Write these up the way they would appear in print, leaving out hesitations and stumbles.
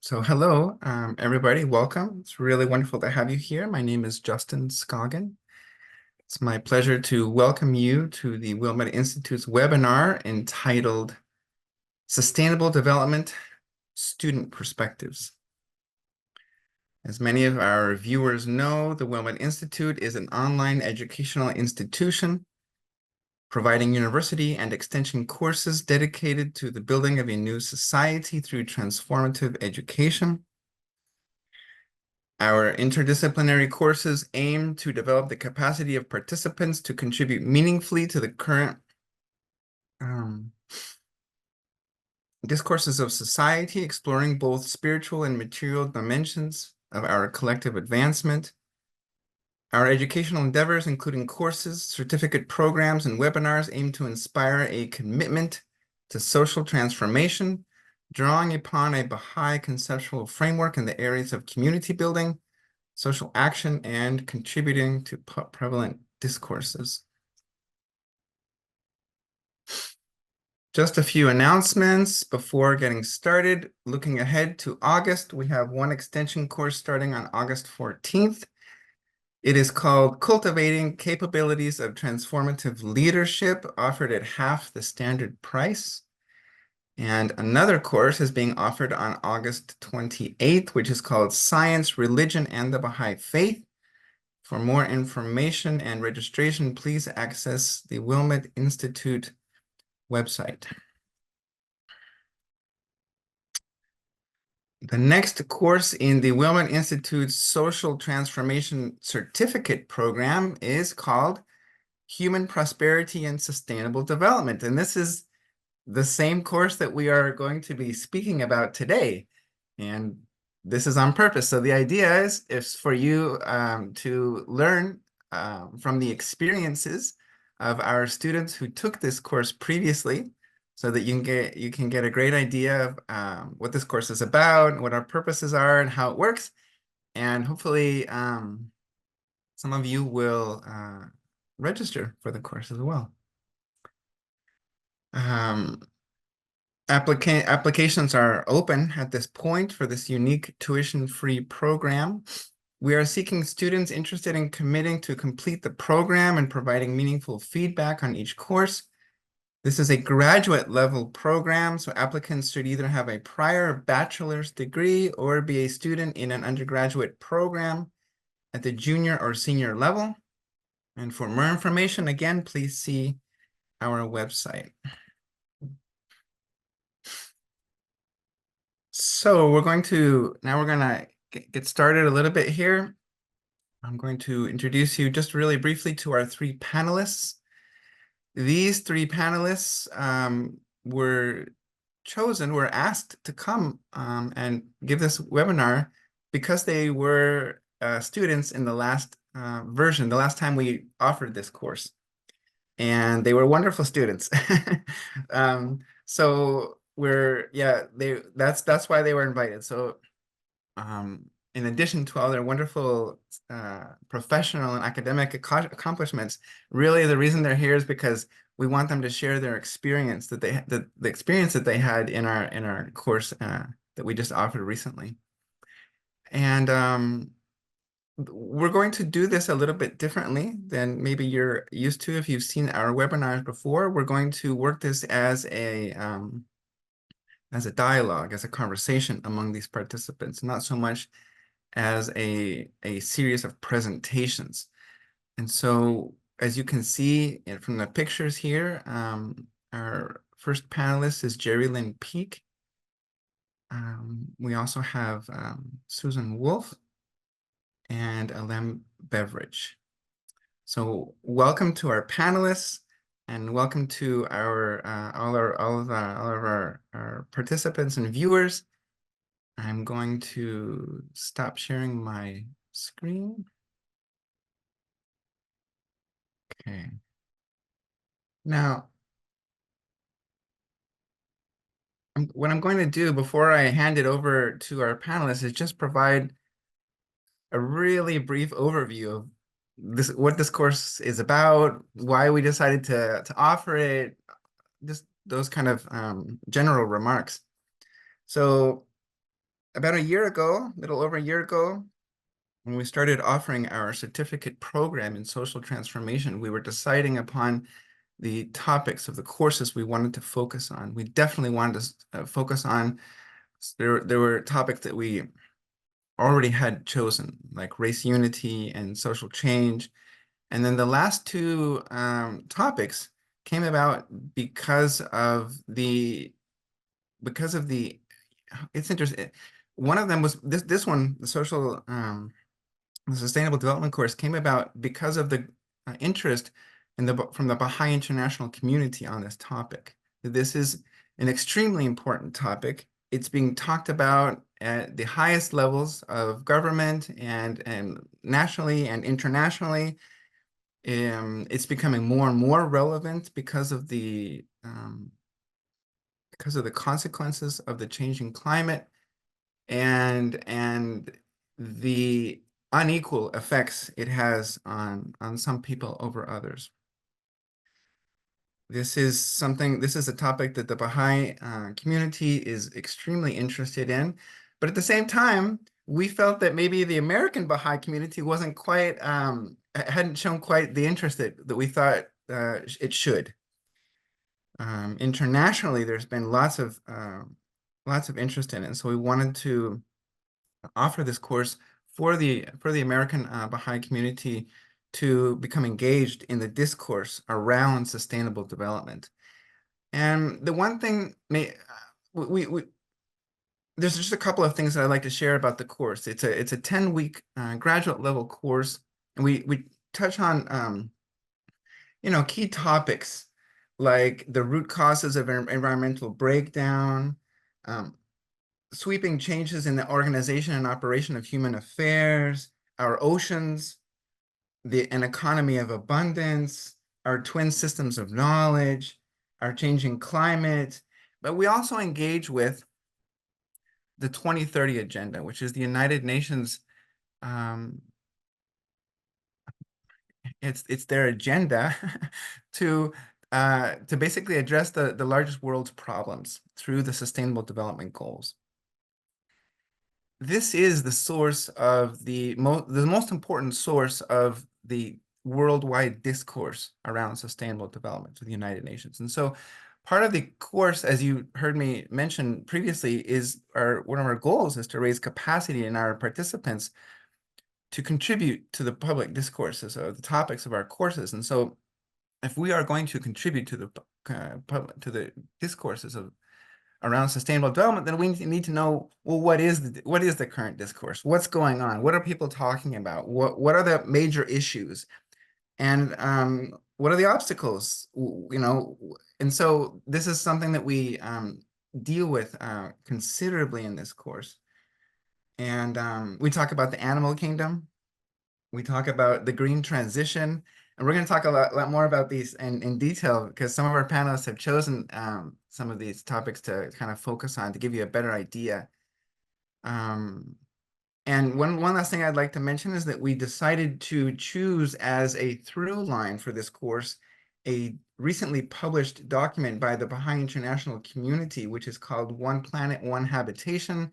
So hello, everybody. Welcome. It's really wonderful to have you here. My name is Justin Scoggin. It's my pleasure to welcome you to the Wilmette Institute's webinar entitled Sustainable Development Student Perspectives. As many of our viewers know, the Wilmette Institute is an online educational institution providing university and extension courses dedicated to the building of a new society through transformative education. Our interdisciplinary courses aim to develop the capacity of participants to contribute meaningfully to the current discourses of society, exploring both spiritual and material dimensions of our collective advancement. Our educational endeavors, including courses, certificate programs, and webinars, aim to inspire a commitment to social transformation, drawing upon a Baha'i conceptual framework in the areas of community building, social action, and contributing to prevalent discourses. Just a few announcements before getting started. Looking ahead to August, we have one extension course starting on August 14th. It is called Cultivating Capabilities of Transformative Leadership, offered at half the standard price. And another course is being offered on August 28th, which is called Science, Religion, and the Baha'i Faith. For more information and registration, please access the Wilmette Institute website. The next course in the Wilmette Institute's Social Transformation Certificate program is called Human Prosperity and Sustainable Development. And this is the same course that we are going to be speaking about today. And this is on purpose. So the idea is for you to learn from the experiences of our students who took this course previously, so that you can get a great idea of what this course is about, what our purposes are, and how it works. And hopefully some of you will register for the course as well. Applications are open at this point for this unique tuition-free program. We are seeking students interested in committing to complete the program and providing meaningful feedback on each course. This is a graduate level program, so applicants should either have a prior bachelor's degree or be a student in an undergraduate program at the junior or senior level. And for more information, again, please see our website. So we're going to get started a little bit here. I'm going to introduce you just really briefly to our three panelists. These three panelists were asked to come and give this webinar because they were students in the last version, the last time we offered this course. And they were wonderful students. So that's why they were invited. So in addition to all their wonderful professional and academic accomplishments, really the reason they're here is because we want them to share their experience the experience that they had in our course that we just offered recently. And we're going to do this a little bit differently than maybe you're used to if you've seen our webinars before. We're going to work this as a dialogue, as a conversation among these participants, not so much as a series of presentations. And so, as you can see from the pictures here, our first panelist is Geri Lynn Peak. We also have Susan Wolfe and Alim Beveridge. So welcome to our panelists, and welcome to all of our participants and viewers. I'm going to stop sharing my screen. Okay. Now, what I'm going to do before I hand it over to our panelists is just provide a really brief overview of what this course is about, why we decided to offer it, just those kind of general remarks. So about a year ago, a little over a year ago, when we started offering our certificate program in social transformation, we were deciding upon the topics of the courses we wanted to focus on. We definitely wanted to focus on, there were topics that we already had chosen, like race unity and social change. And then the last two topics came about because of the, it's interesting. One of them was this one, the Sustainable Development course came about because of the interest from the Baha'i international community on this topic. This is an extremely important topic. It's being talked about at the highest levels of government and nationally and internationally. It's becoming more and more relevant because of the consequences of the changing climate and the unequal effects it has on some people over others. This is a topic that the Baha'i community is extremely interested in, but at the same time, we felt that maybe the American Baha'i community wasn't quite, hadn't shown quite the interest that we thought it should. Internationally, there's been lots of interest in it, and so we wanted to offer this course for the American Baha'i community to become engaged in the discourse around sustainable development. And the one thing there's just a couple of things that I'd like to share about the course. It's a 10-week graduate level course, and we touch on key topics like the root causes of environmental breakdown, sweeping changes in the organization and operation of human affairs, our oceans, an economy of abundance, our twin systems of knowledge, our changing climate. But we also engage with the 2030 Agenda, which is the United Nations. It's their agenda to basically address the largest world's problems through the Sustainable Development Goals. This is the source of the most important source of the worldwide discourse around sustainable development to the United Nations. And so part of the course, as you heard me mention previously, is one of our goals is to raise capacity in our participants to contribute to the public discourses of the topics of our courses. And so if we are going to contribute to the discourses around sustainable development, then we need to know, well, what is the current discourse? What's going on? What are people talking about? What are the major issues? And what are the obstacles? And so this is something that we deal with considerably in this course. And we talk about the animal kingdom. We talk about the green transition. And we're going to talk a lot more about these in detail because some of our panelists have chosen some of these topics to kind of focus on to give you a better idea. And one last thing I'd like to mention is that we decided to choose as a through line for this course a recently published document by the Baha'i International Community, which is called One Planet, One Habitation,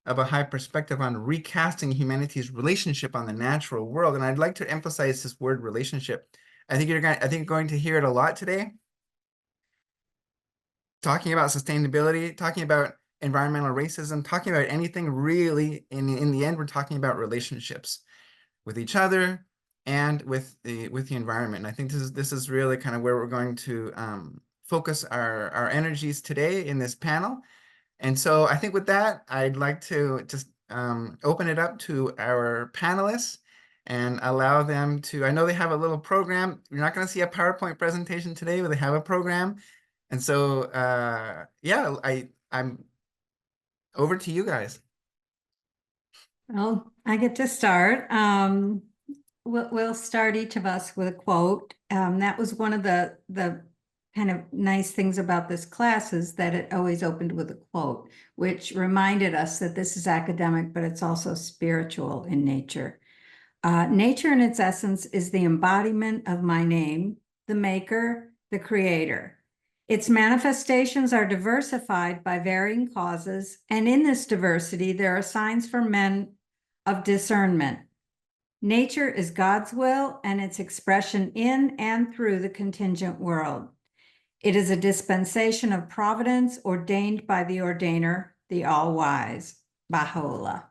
a Baha'i Perspective on Recasting Humanity's Relationship on the Natural World. And I'd like to emphasize this word relationship. I think you're going to hear it a lot today. Talking about sustainability, talking about environmental racism, talking about anything really, in the end, we're talking about relationships with each other and with the environment. And I think this is really kind of where we're going to focus our energies today in this panel. And so I think with that, I'd like to just open it up to our panelists and allow them to, I know they have a little program. You're not going to see a PowerPoint presentation today, but they have a program. And so, yeah, I'm over to you guys. Well, I get to start. We'll start each of us with a quote. That was one of the kind of nice things about this class is that it always opened with a quote, which reminded us that this is academic, but it's also spiritual in nature. Nature in its essence is the embodiment of my name, the maker, the creator. Its manifestations are diversified by varying causes, and in this diversity, there are signs for men of discernment. Nature is God's will and its expression in and through the contingent world. It is a dispensation of providence ordained by the ordainer, the all-wise, Baha'u'llah.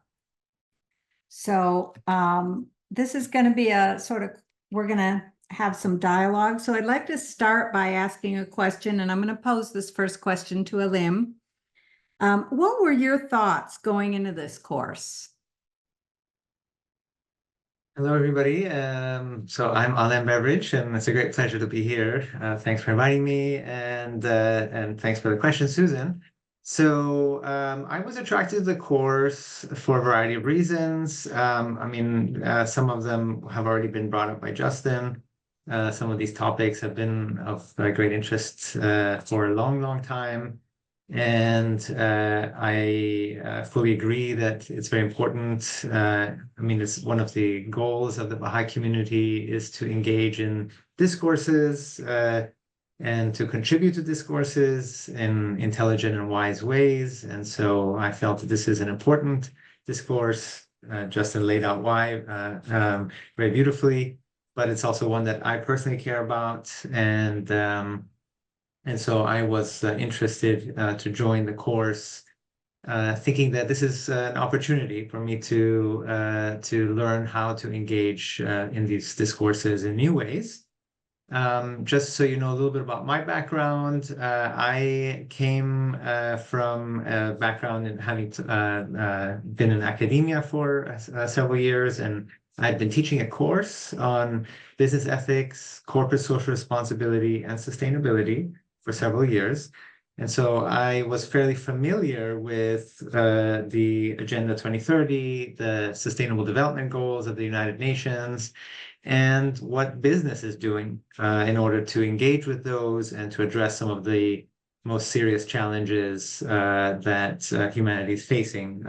So this is going to be a sort of, we're going to have some dialogue. So I'd like to start by asking a question, and I'm going to pose this first question to Alim. What were your thoughts going into this course? Hello, everybody. So I'm Alim Beveridge, and it's a great pleasure to be here. Thanks for inviting me, and thanks for the question, Susan. So I was attracted to the course for a variety of reasons. I mean, some of them have already been brought up by Justin. Some of these topics have been of great interest for a long, long time. And I fully agree that it's very important. I mean, it's one of the goals of the Baha'i community is to engage in discourses and to contribute to discourses in intelligent and wise ways. And so I felt that this is an important discourse. Justin laid out why very beautifully, but it's also one that I personally care about. And so I was interested to join the course, thinking that this is an opportunity for me to learn how to engage in these discourses in new ways. Just so you know a little bit about my background, I came from a background in having been in academia for several years, and I'd been teaching a course on business ethics, corporate social responsibility, and sustainability for several years. And so I was fairly familiar with the Agenda 2030, the Sustainable Development Goals of the United Nations, and what business is doing in order to engage with those and to address some of the most serious challenges that humanity is facing.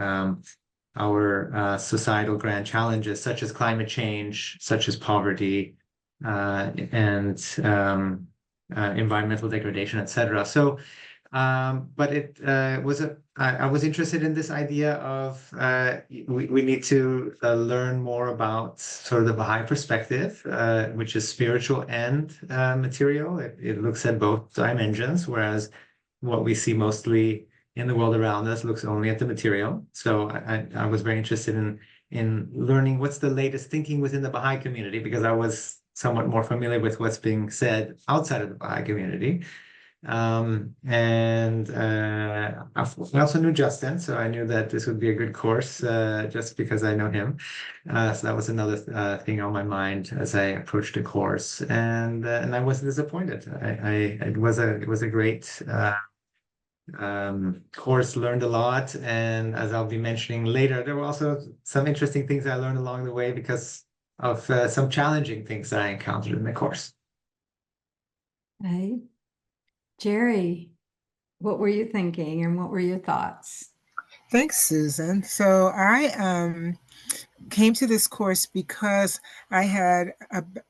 Our societal grand challenges, such as climate change, such as poverty, and environmental degradation, etc. So, but it was I was interested in this idea of we need to learn more about sort of the Baha'i perspective, which is spiritual and material. It looks at both dimensions, whereas what we see mostly in the world around us looks only at the material. So I was very interested in learning what's the latest thinking within the Baha'i community, because I was somewhat more familiar with what's being said outside of the Baha'i community. I also knew Justin, so I knew that this would be a good course just because I know him. So that was another thing on my mind as I approached the course, and I wasn't disappointed. It was a great course, learned a lot, and as I'll be mentioning later, there were also some interesting things I learned along the way because of some challenging things that I encountered in the course. Right. Geri, what were you thinking and what were your thoughts? Thanks, Susan. So I came to this course because I had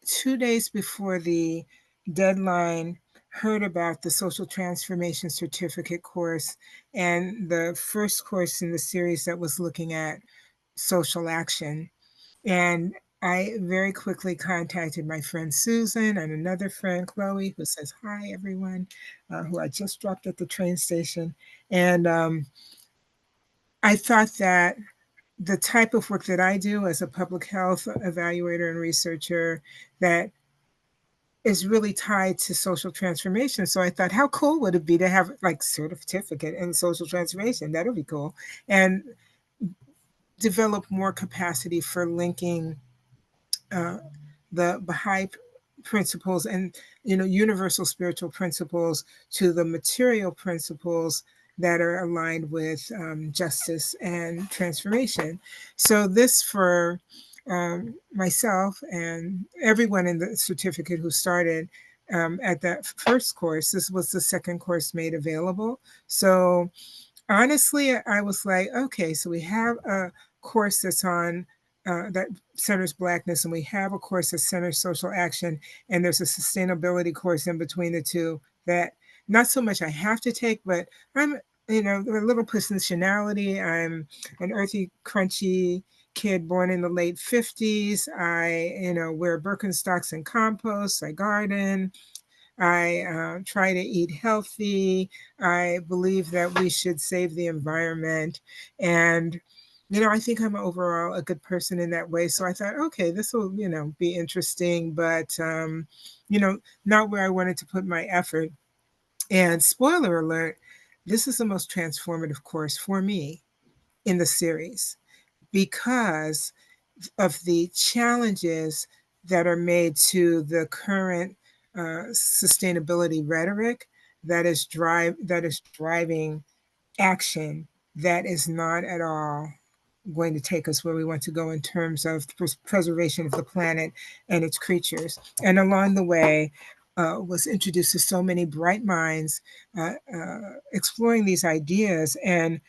2 days before the deadline heard about the social transformation certificate course and the first course in the series that was looking at social action. And I very quickly contacted my friend Susan and another friend, Chloe, who says, hi, everyone, who I just dropped at the train station. And I thought that the type of work that I do as a public health evaluator and researcher that is really tied to social transformation. So I thought, how cool would it be to have like certificate in social transformation? That would be cool. And develop more capacity for linking the Baha'i principles and universal spiritual principles to the material principles that are aligned with justice and transformation. So this for myself and everyone in the certificate who started at that first course, this was the second course made available. So honestly, I was like, okay, so we have a course that's on that centers Blackness, and we have a course that centers social action, and there's a sustainability course in between the two that not so much I have to take, but I'm, you know, a little personality. I'm an earthy, crunchy kid born in the late 50s. I, you know, wear Birkenstocks and compost. I garden. I try to eat healthy. I believe that we should save the environment. And, you know, I think I'm overall a good person in that way. So I thought, okay, this will, you know, be interesting, but, you know, not where I wanted to put my effort. And spoiler alert, this is the most transformative course for me in the series because of the challenges that are made to the current sustainability rhetoric that is driving action that is not at all going to take us where we want to go in terms of preservation of the planet and its creatures. And along the way, was introduced to so many bright minds exploring these ideas and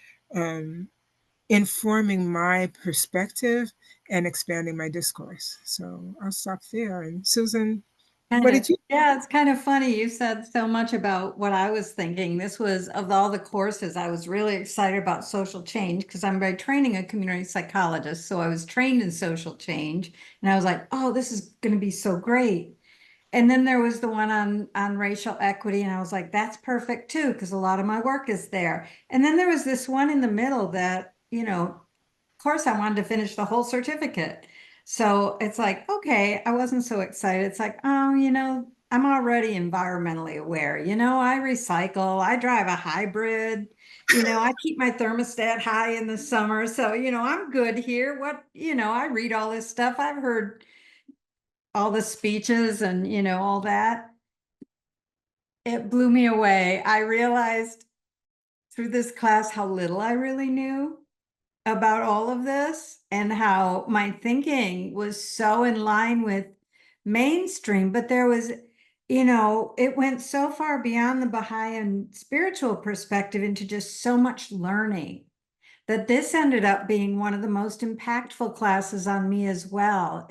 informing my perspective and expanding my discourse. So I'll stop there. And Susan, what did you? Yeah, it's kind of funny. You said so much about what I was thinking. This was, of all the courses, I was really excited about social change because I'm by training a community psychologist. So I was trained in social change and I was like, oh, this is going to be so great. And then there was the one on racial equity, and I was like, that's perfect too, because a lot of my work is there. And then there was this one in the middle that, you know, of course I wanted to finish the whole certificate. So it's like, okay, I wasn't so excited. It's like, oh, you know, I'm already environmentally aware. You know, I recycle, I drive a hybrid, you know, I keep my thermostat high in the summer. So, you know, I'm good here. What, you know, I read all this stuff. I've heard all the speeches and, you know, all that. It blew me away. I realized through this class how little I really knew about all of this and how my thinking was so in line with mainstream, but there was, you know, it went so far beyond the Baha'i and spiritual perspective into just so much learning that this ended up being one of the most impactful classes on me as well.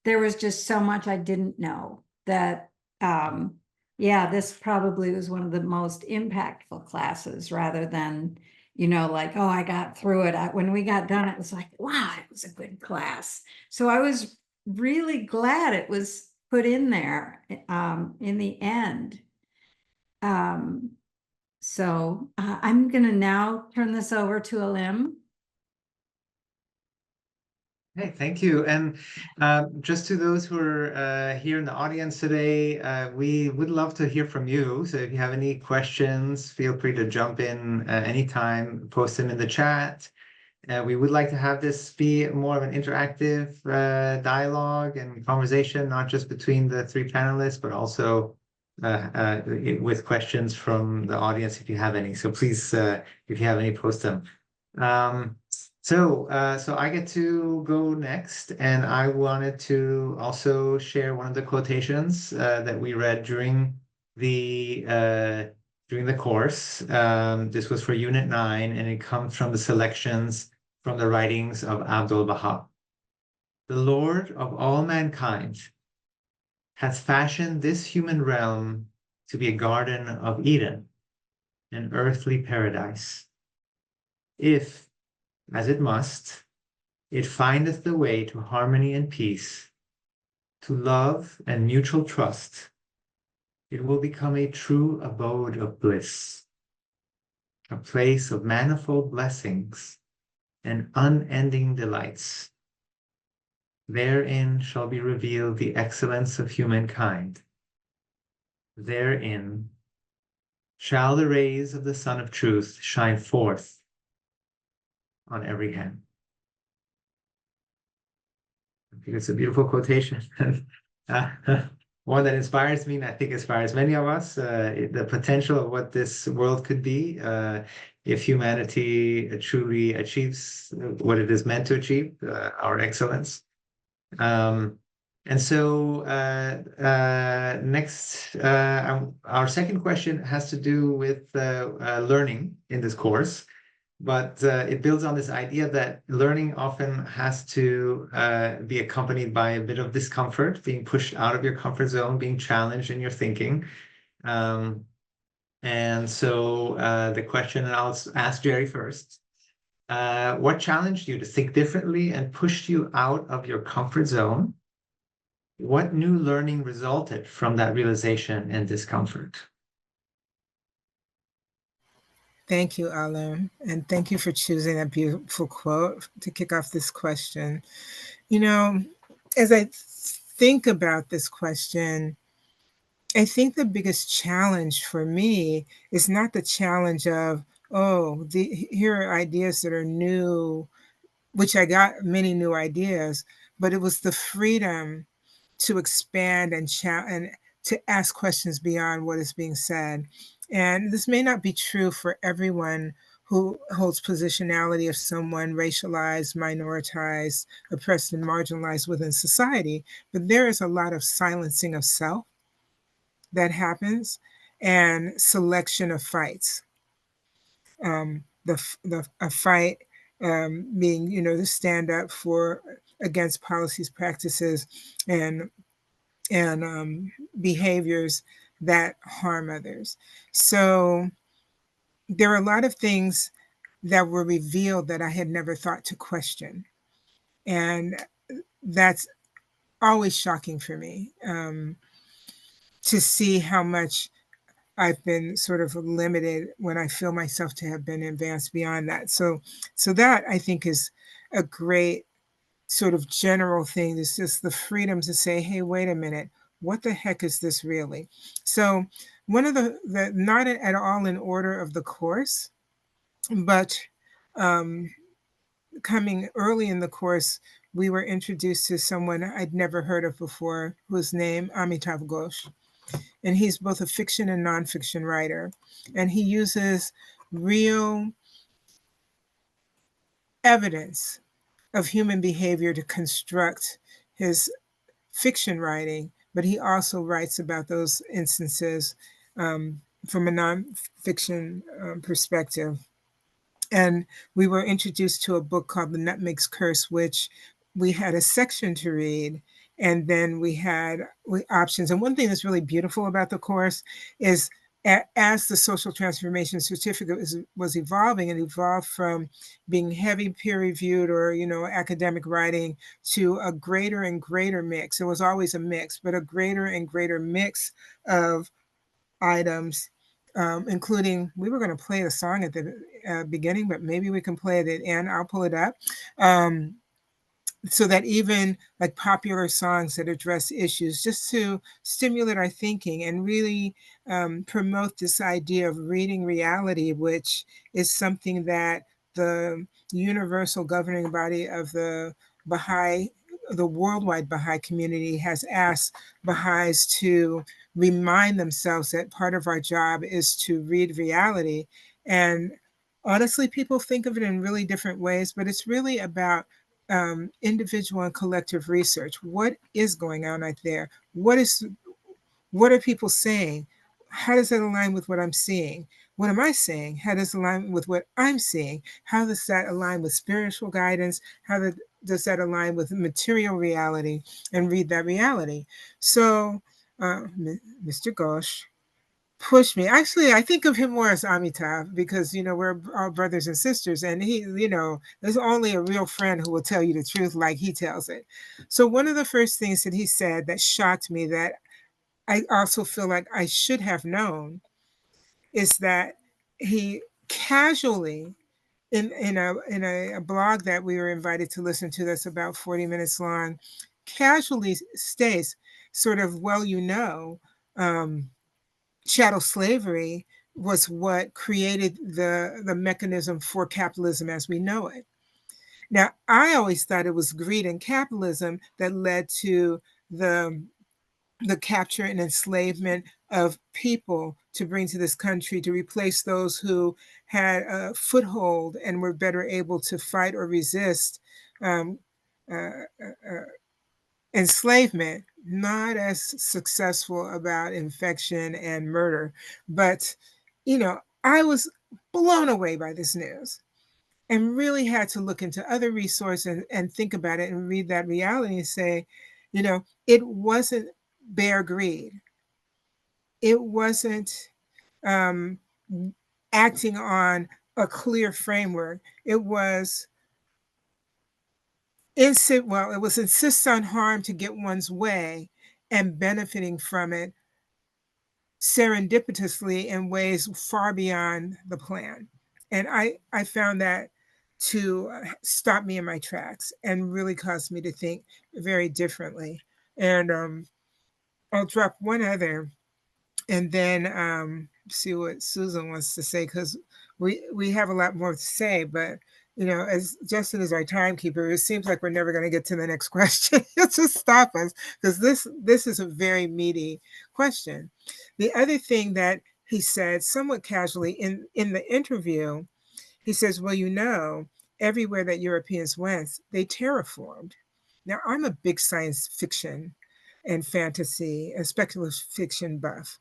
There was just so much I didn't know that, yeah, this probably was one of the most impactful classes rather than, you know, like, oh, I got through it. When we got done, it was like, wow, it was a good class. So I was really glad it was put in there in the end. So I'm going to now turn this over to Alim. Hey, thank you. And just to those who are here in the audience today, we would love to hear from you. So if you have any questions, feel free to jump in anytime, post them in the chat. We would like to have this be more of an interactive dialogue and conversation, not just between the three panelists, but also with questions from the audience if you have any. So please, if you have any, post them. So I get to go next, and I wanted to also share one of the quotations that we read during the course. This was for Unit 9, and it comes from the selections from the writings of Abdul Baha. The Lord of all mankind hath fashioned this human realm to be a garden of Eden, an earthly paradise. If, as it must, it findeth the way to harmony and peace, to love and mutual trust, it will become a true abode of bliss, a place of manifold blessings and unending delights. Therein shall be revealed the excellence of humankind. Therein shall the rays of the Sun of Truth shine forth on every hand. I think it's a beautiful quotation. One that inspires me, and I think inspires many of us, the potential of what this world could be if humanity truly achieves what it is meant to achieve, our excellence. And so next, our second question has to do with learning in this course. But it builds on this idea that learning often has to be accompanied by a bit of discomfort, being pushed out of your comfort zone, being challenged in your thinking. And so the question, and I'll ask Geri first. What challenged you to think differently and pushed you out of your comfort zone? What new learning resulted from that realization and discomfort? Thank you, Alim, and thank you for choosing that beautiful quote to kick off this question. You know, as I think about this question, I think the biggest challenge for me is not the challenge of, oh, here are ideas that are new, which I got many new ideas, but it was the freedom to expand and to ask questions beyond what is being said. And this may not be true for everyone who holds positionality of someone racialized, minoritized, oppressed, and marginalized within society, but there is a lot of silencing of self that happens and selection of fights. A fight being, to stand up for against policies, practices, and behaviors that harm others. So there are a lot of things that were revealed that I had never thought to question. And that's always shocking for me, to see how much I've been sort of limited when I feel myself to have been advanced beyond that. So that I think is a great sort of general thing. It's just the freedom to say, hey, wait a minute, what the heck is this really? So one of the not at all in order of the course, but coming early in the course, we were introduced to someone I'd never heard of before, whose name Amitav Ghosh. And he's both a fiction and nonfiction writer. And he uses real evidence of human behavior to construct his fiction writing, but he also writes about those instances from a nonfiction perspective. And we were introduced to a book called The Nutmeg's Curse, which we had a section to read, and then we had options. And one thing that's really beautiful about the course is as the social transformation certificate was evolving, and evolved from being heavy peer-reviewed or academic writing to a greater and greater mix. It was always a mix, but a greater and greater mix of items, including, we were going to play the song at the beginning, but maybe we can play it at the end. I'll pull it up. So that even like popular songs that address issues, just to stimulate our thinking and really promote this idea of reading reality, which is something that the universal governing body of the worldwide Baha'i community has asked Baha'is to remind themselves that part of our job is to read reality. And honestly, people think of it in really different ways, but it's really about individual and collective research. What is going on out there? What are people saying? How does that align with what I'm seeing? What am I saying? How does it align with what I'm seeing? How does that align with spiritual guidance? How does that align with material reality? And read that reality. So Mr. Ghosh pushed me. Actually, I think of him more as Amitav because, we're all brothers and sisters. And he, there's only a real friend who will tell you the truth like he tells it. So one of the first things that he said that shocked me, that I also feel like I should have known, is that he casually, in a blog that we were invited to listen to that's about 40 minutes long, casually states sort of, well, chattel slavery was what created the mechanism for capitalism as we know it. Now, I always thought it was greed and capitalism that led to the capture and enslavement of people to bring to this country to replace those who had a foothold and were better able to fight or resist enslavement, not as successful about infection and murder. But, I was blown away by this news and really had to look into other resources and think about it and read that reality and say, it wasn't bare greed. it wasn't um, acting on a clear framework. It was it was insist on harm to get one's way and benefiting from it serendipitously in ways far beyond the plan. And I found that to stop me in my tracks and really caused me to think very differently. And I'll drop one other and then see what Susan wants to say, because we have a lot more to say, but as Justin is our timekeeper, it seems like we're never going to get to the next question. He'll just stop us, because this is a very meaty question. The other thing that he said somewhat casually in the interview, he says, well, everywhere that Europeans went, they terraformed. Now, I'm a big science fiction and fantasy and speculative fiction buff.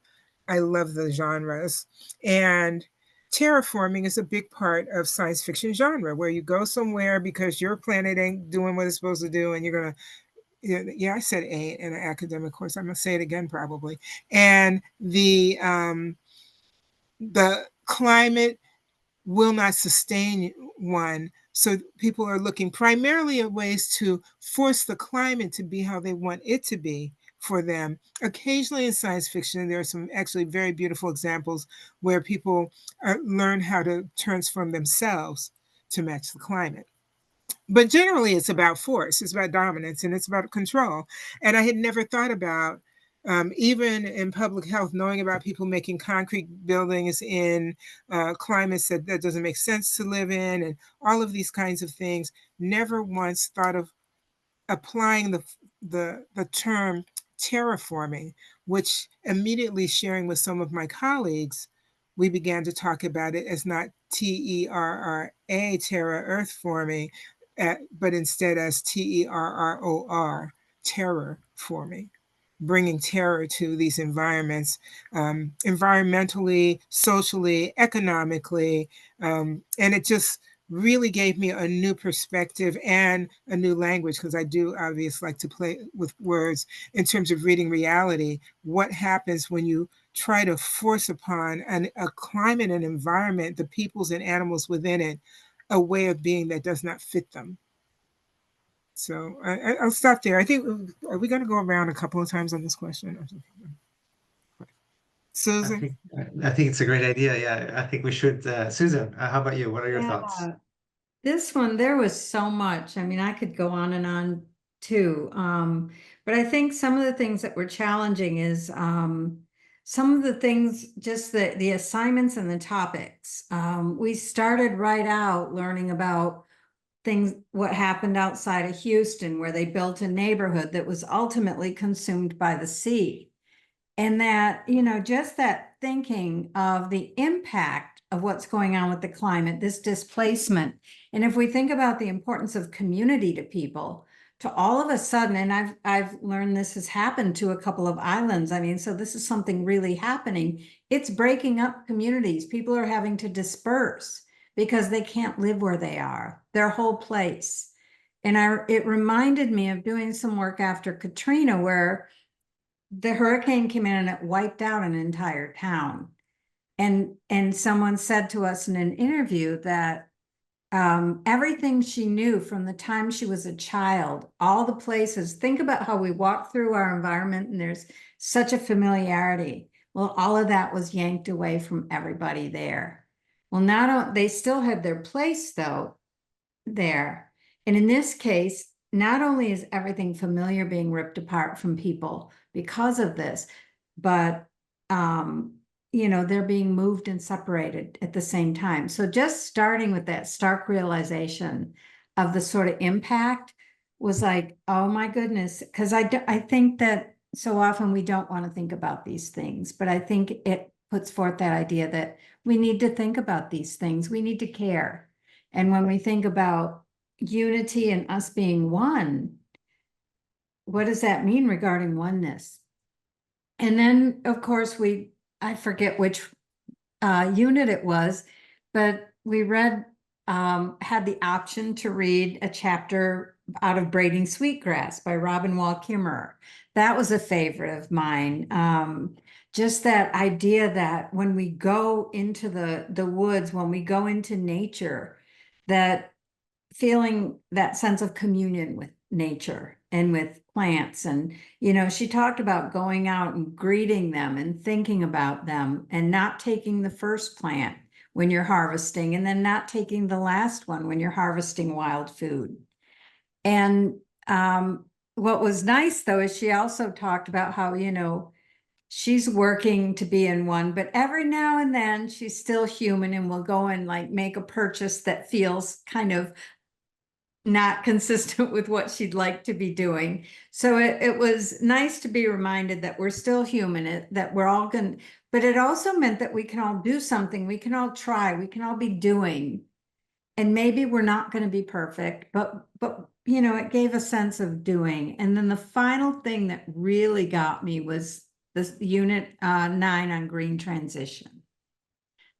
I love the genres. And terraforming is a big part of science fiction genre, where you go somewhere because your planet ain't doing what it's supposed to do, and you're going to, yeah, I said ain't in an academic course. I'm going to say it again probably. And the climate will not sustain one. So people are looking primarily at ways to force the climate to be how they want it to be for them. Occasionally in science fiction, there are some actually very beautiful examples where people learn how to transform themselves to match the climate. But generally, it's about force, it's about dominance, and it's about control. And I had never thought about, even in public health, knowing about people making concrete buildings in climates that doesn't make sense to live in, and all of these kinds of things. Never once thought of applying the term terraforming, which immediately sharing with some of my colleagues, we began to talk about it as not Terra, terra, earth forming, but instead as terror, terror forming, bringing terror to these environments, environmentally, socially, economically. And it just really gave me a new perspective and a new language, because I do obviously like to play with words in terms of reading reality. What happens when you try to force upon a climate and environment, the peoples and animals within it, a way of being that does not fit them? So I'll stop there. I think, are we going to go around a couple of times on this question? Susan? I think it's a great idea. Yeah, I think we should. Susan, how about you? What are your thoughts? This one, there was so much. I mean, I could go on and on too. But I think some of the things that were challenging is some of the things, just the assignments and the topics. We started right out learning about things, what happened outside of Houston, where they built a neighborhood that was ultimately consumed by the sea. And that, just that thinking of the impact of what's going on with the climate, this displacement. And if we think about the importance of community to people, to all of a sudden, and I've learned this has happened to a couple of islands. I mean, so this is something really happening. It's breaking up communities. People are having to disperse because they can't live where they are, their whole place. And it reminded me of doing some work after Katrina, where the hurricane came in and it wiped out an entire town. And someone said to us in an interview that everything she knew from the time she was a child, all the places, think about how we walk through our environment and there's such a familiarity. Well, all of that was yanked away from everybody there. Well, they still had their place though there. And in this case, not only is everything familiar being ripped apart from people because of this, but they're being moved and separated at the same time. So just starting with that stark realization of the sort of impact was like, oh my goodness, because I think that so often we don't want to think about these things, but I think it puts forth that idea that we need to think about these things. We need to care. And when we think about unity and us being one, what does that mean regarding oneness? And then, of course, I forget which unit it was, but we read had the option to read a chapter out of Braiding Sweetgrass by Robin Wall Kimmerer. That was a favorite of mine. Just that idea that when we go into the woods, when we go into nature, that feeling that sense of communion with nature and with plants. And, she talked about going out and greeting them and thinking about them and not taking the first plant when you're harvesting and then not taking the last one when you're harvesting wild food. And what was nice, though, is she also talked about how, she's working to be in one, but every now and then she's still human and will go and like make a purchase that feels kind of not consistent with what she'd like to be doing. So it was nice to be reminded that we're still human, that we're all going, but it also meant that we can all do something, we can all try, we can all be doing. And maybe we're not going to be perfect, but it gave a sense of doing. And then the final thing that really got me was this unit 9 on green transition.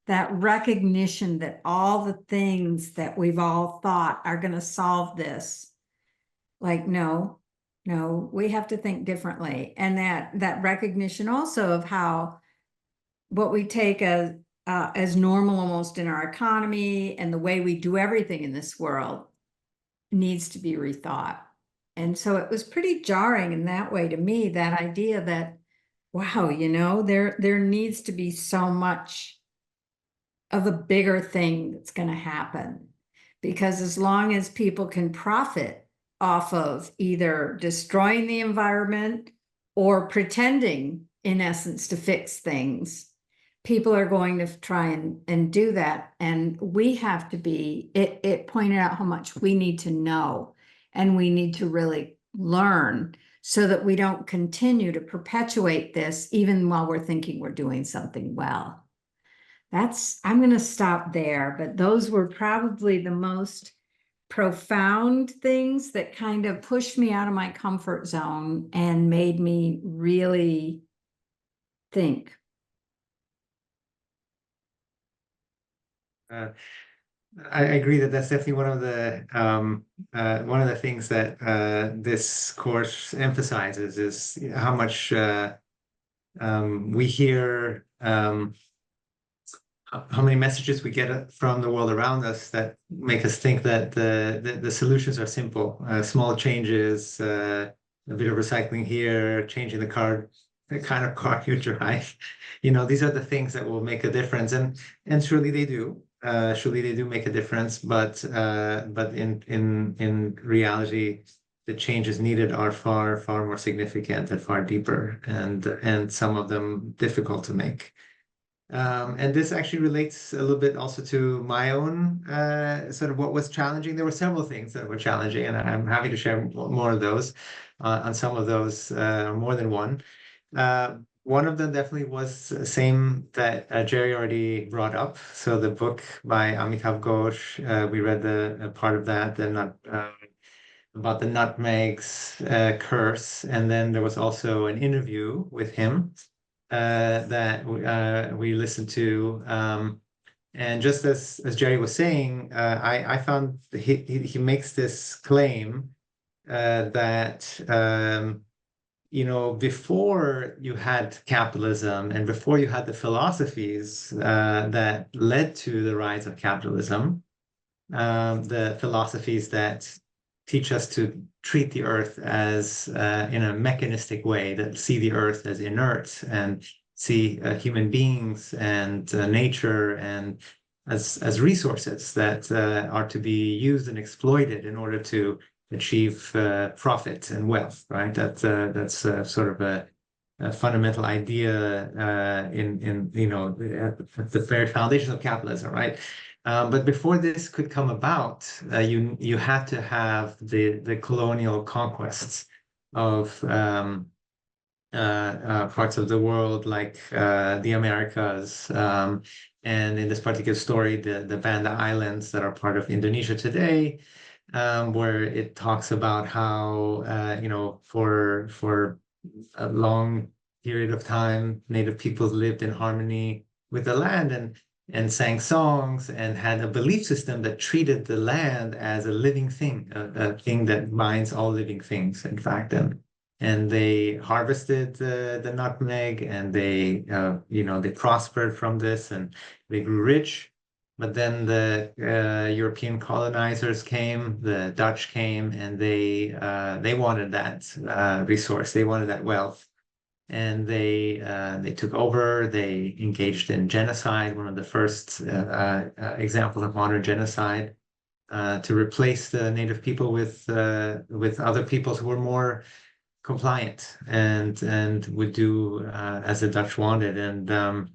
That recognition that all the things that we've all thought are going to solve this, like, no, we have to think differently. And that recognition also of how what we take as normal almost in our economy and the way we do everything in this world needs to be rethought. And so it was pretty jarring in that way to me, that idea that, wow, there needs to be so much of a bigger thing that's going to happen. Because as long as people can profit off of either destroying the environment or pretending, in essence, to fix things, people are going to try and do that. And we have to be, it pointed out how much we need to know and we need to really learn so that we don't continue to perpetuate this even while we're thinking we're doing something well. I'm going to stop there, but those were probably the most profound things that kind of pushed me out of my comfort zone and made me really think. I agree that that's definitely one of the things that this course emphasizes is how much we hear, how many messages we get from the world around us that make us think that the solutions are simple, small changes, a bit of recycling here, changing the kind of car you drive. These are the things that will make a difference, and surely they do. Surely they do make a difference, but in reality, the changes needed are far, far more significant and far deeper, and some of them difficult to make. And this actually relates a little bit also to my own sort of what was challenging. There were several things that were challenging, and I'm happy to share more of those on some of those, more than one. One of them definitely was the same that Geri already brought up. So the book by Amitav Ghosh, we read the part of that, about the nutmeg's curse. And then there was also an interview with him that we listened to. And just as Geri was saying, I found he makes this claim that before you had capitalism and before you had the philosophies that led to the rise of capitalism, the philosophies that teach us to treat the earth as in a mechanistic way, that see the earth as inert and see human beings and nature and as resources that are to be used and exploited in order to achieve profit and wealth, right? That's sort of a fundamental idea in at the very foundations of capitalism, right? But before this could come about, you had to have the colonial conquests of parts of the world, like the Americas, and in this particular story, the Banda Islands that are part of Indonesia today, where it talks about how for a long period of time, Native peoples lived in harmony with the land, and and sang songs and had a belief system that treated the land as a living thing, a thing that binds all living things, in fact. And they harvested the nutmeg, and they, they prospered from this, and they grew rich. But then the European colonizers came, the Dutch came, and they wanted that resource, they wanted that wealth, and they took over. They engaged in genocide, one of the first examples of modern genocide, to replace the native people with other peoples who were more compliant and would do as the Dutch wanted. And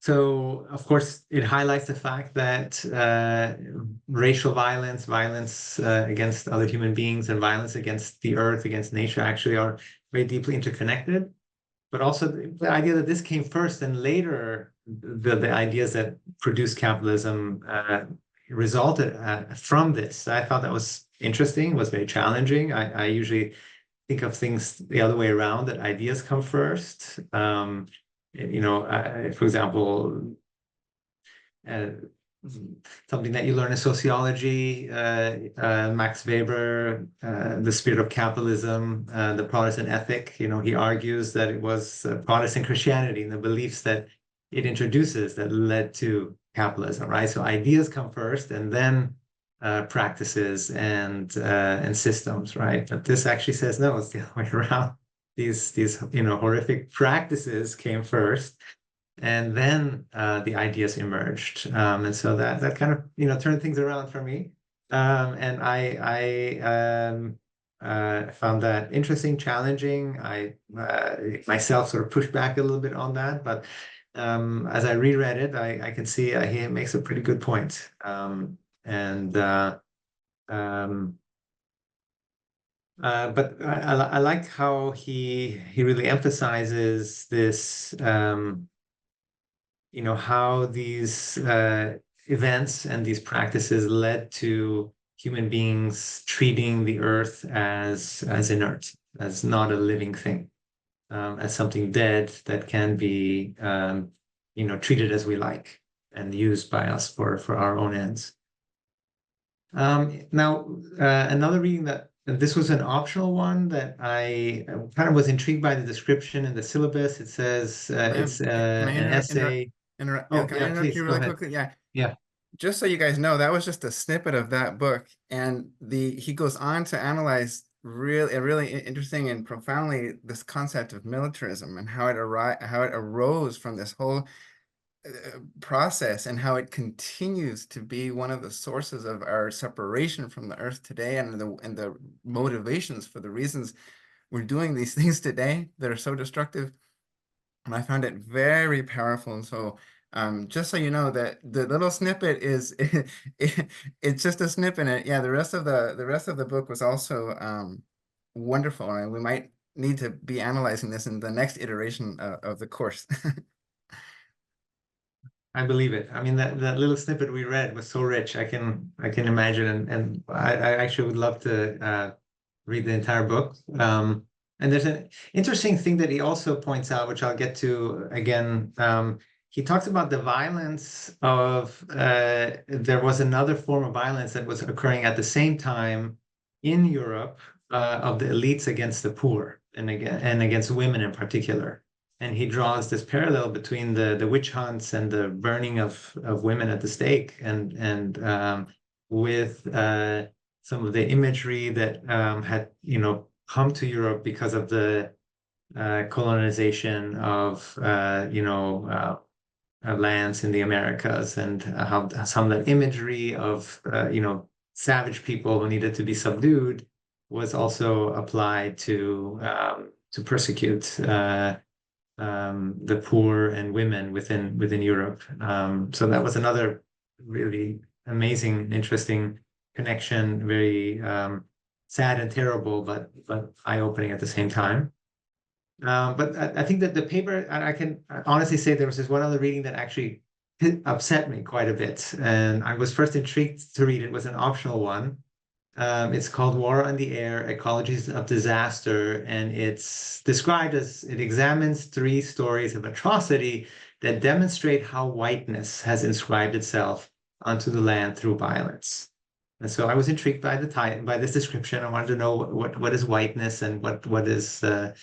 so, of course, it highlights the fact that racial violence, violence against other human beings, and violence against the earth, against nature, actually are very deeply interconnected. But also the idea that this came first, and later the ideas that produced capitalism resulted from this. I thought that was interesting, was very challenging. I usually think of things the other way around, that ideas come first. For example, something that you learn in sociology, Max Weber, The Spirit of Capitalism, the Protestant Ethic, he argues that it was Protestant Christianity and the beliefs that it introduces that led to capitalism, right? So ideas come first, and then practices and systems, right? But this actually says, no, it's the other way around. These horrific practices came first, and then the ideas emerged, and so that kind of turned things around for me, and I found that interesting, challenging. I myself sort of pushed back a little bit on that, but as I reread it, I can see he makes a pretty good point, but I like how he really emphasizes this, how these events and these practices led to human beings treating the earth as inert, as not a living thing, as something dead that can be, treated as we like and used by us for our own ends. Now, another reading that this was an optional one that I kind of was intrigued by the description in the syllabus. It says it's an essay. Can I Yeah, interrupt please, you go really ahead. quickly? Yeah. Yeah. Just so you guys know, that was just a snippet of that book, and he goes on to analyze really interesting and profoundly this concept of militarism and how it arose from this whole process, and how it continues to be one of the sources of our separation from the earth today, and the motivations for the reasons we're doing these things today that are so destructive. And I found it very powerful. And so just so you know, that the little snippet is it's just a snippet. And yeah, the rest of the book was also wonderful, and we might need to be analyzing this in the next iteration of the course. I believe it. I mean, that little snippet we read was so rich. I can imagine, and I actually would love to read the entire book. And there's an interesting thing that he also points out, which I'll get to again. He talks about the violence of there was another form of violence that was occurring at the same time in Europe, of the elites against the poor, and against women in particular. And he draws this parallel between the witch hunts and the burning of women at the stake, and with some of the imagery that had come to Europe because of the colonization of lands in the Americas, and how some of that imagery of savage people who needed to be subdued was also applied to persecute the poor and women within Europe. So that was another really amazing, interesting connection, very sad and terrible, but eye-opening at the same time. But I think that the paper, I can honestly say there was this one other reading that actually upset me quite a bit. And I was first intrigued to read it. It was an optional one. It's called War on the Air, Ecologies of Disaster, and it's described as, it examines 3 stories of atrocity that demonstrate how whiteness has inscribed itself onto the land through violence. And so I was intrigued by by this description. I wanted to know what is whiteness, and what is how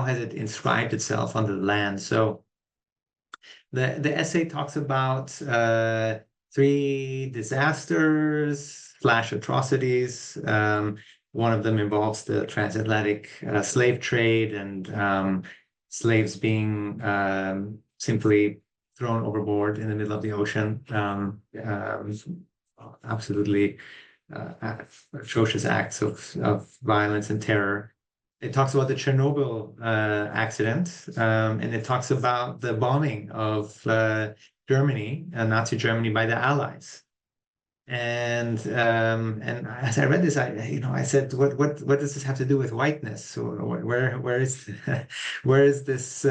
has it inscribed itself onto the land. So the essay talks about 3 disasters / atrocities. One of them involves the transatlantic slave trade, and slaves being simply thrown overboard in the middle of the ocean. Absolutely atrocious acts of violence and terror. It talks about the Chernobyl accident, and it talks about the bombing of Germany, Nazi Germany, by the Allies. And as I read this, I said, what does this have to do with whiteness? Or where is this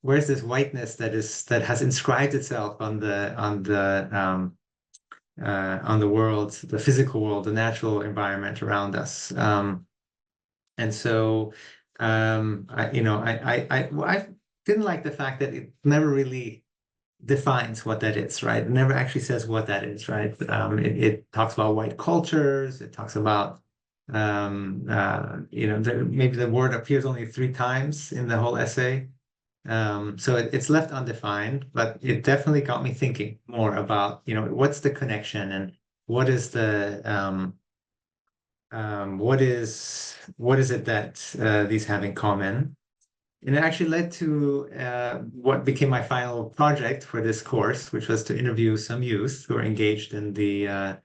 whiteness that has inscribed itself on the world, the physical world, the natural environment around us? And so I didn't like the fact that it never really defines what that is, right? It never actually says what that is, right? It talks about white cultures. It talks about maybe the word appears only 3 times in the whole essay. So it's left undefined, but it definitely got me thinking more about, what's the connection, and what is the what is it that these have in common? And it actually led to what became my final project for this course, which was to interview some youth who are engaged in the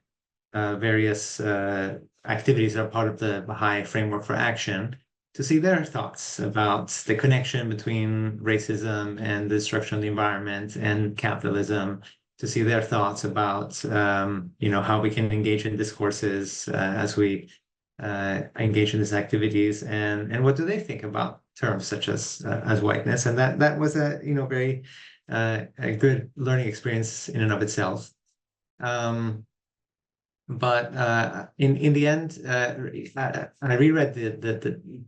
various activities that are part of the Bahá'í Framework for Action, to see their thoughts about the connection between racism and the destruction of the environment and capitalism, to see their thoughts about how we can engage in discourses as we engage in these activities, and what do they think about terms such as whiteness. And that was a very a good learning experience in and of itself. But in the end, I reread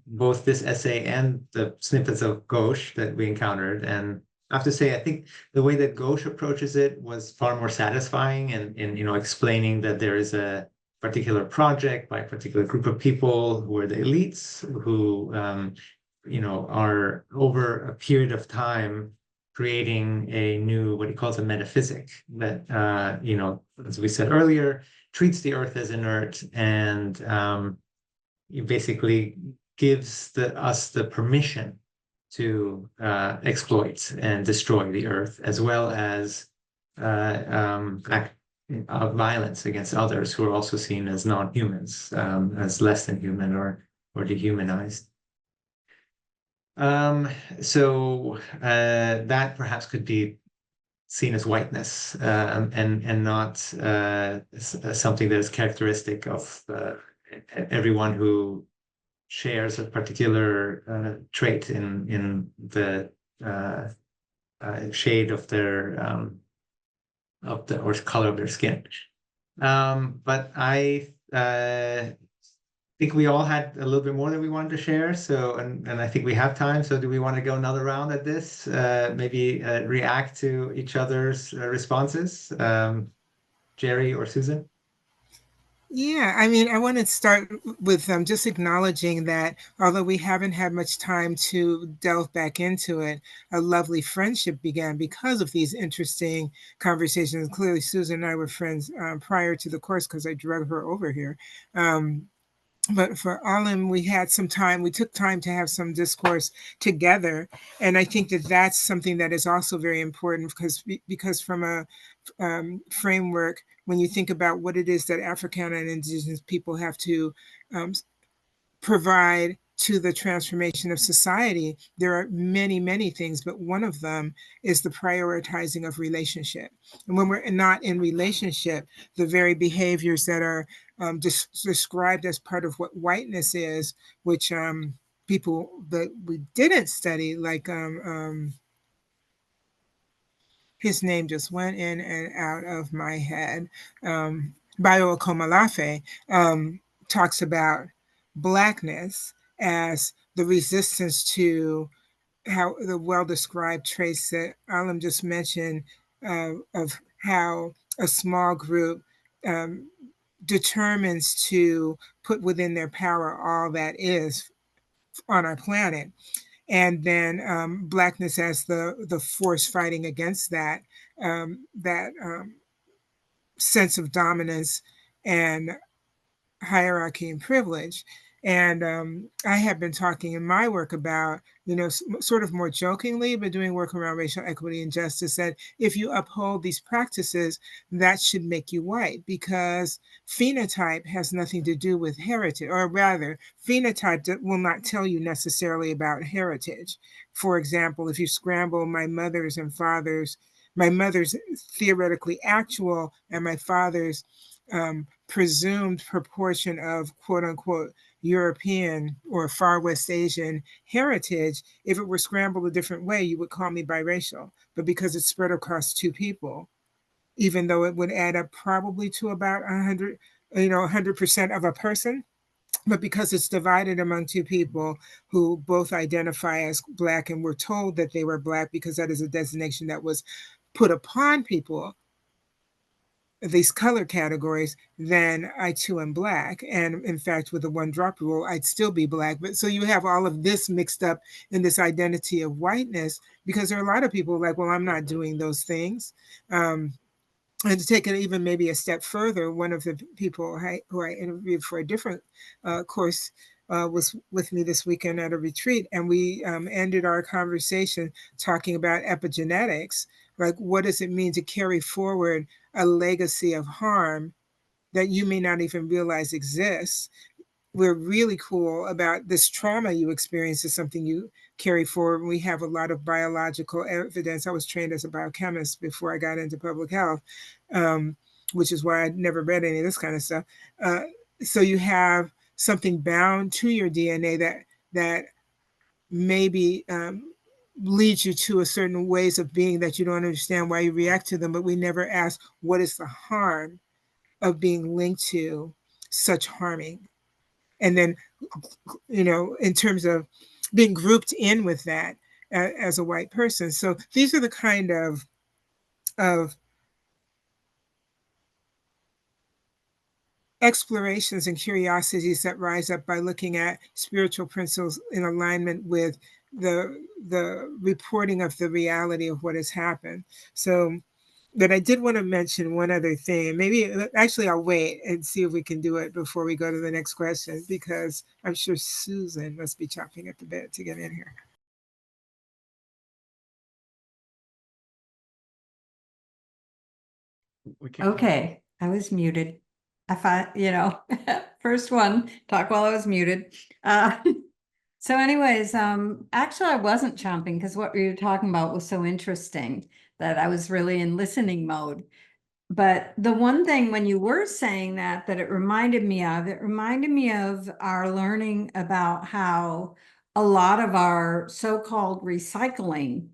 both this essay and the snippets of gauche that we encountered, and I have to say, I think the way that gauche approaches it was far more satisfying, in explaining that there is a particular project by a particular group of people who are the elites, who are over a period of time creating a new, what he calls a metaphysic, that as we said earlier, treats the earth as inert, and it basically gives us the permission to exploit and destroy the earth, as well as act of violence against others who are also seen as non-humans, as less than human or dehumanized. So that perhaps could be seen as whiteness, and not something that is characteristic of everyone who shares a particular trait in the shade of their or color of their skin. But I think we all had a little bit more that we wanted to share. So, and I think we have time. So do we want to go another round at this? Maybe react to each other's responses? Geri or Susan? Yeah, I mean, I want to start with just acknowledging that although we haven't had much time to delve back into it, a lovely friendship began because of these interesting conversations. Clearly, Susan and I were friends prior to the course because I drug her over here. But for Alim, we took time to have some discourse together. And I think that that's something that is also very important, because from a framework, when you think about what it is that African and Indigenous people have to provide to the transformation of society, there are many, many things, but one of them is the prioritizing of relationship. And when we're not in relationship, the very behaviors that are described as part of what whiteness is, which people that we didn't study, like his name just went in and out of my head. Bayo Komalafe talks about Blackness as the resistance to how the well-described traits that Alim just mentioned of how a small group determines to put within their power all that is on our planet. And then Blackness as the force fighting against that, sense of dominance and hierarchy and privilege. And I have been talking in my work about, sort of more jokingly, but doing work around racial equity and justice, that if you uphold these practices, that should make you white, because phenotype has nothing to do with heritage, or rather, phenotype will not tell you necessarily about heritage. For example, if you scramble my mother's theoretically actual and my father's presumed proportion of quote unquote European or Far West Asian heritage, if it were scrambled a different way, you would call me biracial. But because it's spread across two people, even though it would add up probably to about 100% of a person, but because it's divided among two people who both identify as Black and were told that they were Black because that is a designation that was put upon people, these color categories, then I too am Black. And in fact, with the one drop rule, I'd still be Black. But so you have all of this mixed up in this identity of whiteness, because there are a lot of people like, well, I'm not doing those things. And to take it even maybe a step further, one of the people who I interviewed for a different course was with me this weekend at a retreat. And we ended our conversation talking about epigenetics. Like, what does it mean to carry forward a legacy of harm that you may not even realize exists? We're really cool about this trauma you experience is something you carry forward. We have a lot of biological evidence. I was trained as a biochemist before I got into public health, which is why I'd never read any of this kind of stuff. So you have something bound to your DNA that maybe leads you to a certain ways of being that you don't understand why you react to them, but we never ask, what is the harm of being linked to such harming? And then, in terms of being grouped in with that as a white person. So these are the kind of explorations and curiosities that rise up by looking at spiritual principles in alignment with the reporting of the reality of what has happened. So, but I did want to mention one other thing, and maybe actually I'll wait and see if we can do it before we go to the next question, because I'm sure Susan must be chomping at the bit to get in here. Okay, I was muted. First one, talk while I was muted. So anyways, actually I wasn't chomping because what we were talking about was so interesting that I was really in listening mode. But the one thing when you were saying that it reminded me of our learning about how a lot of our so-called recycling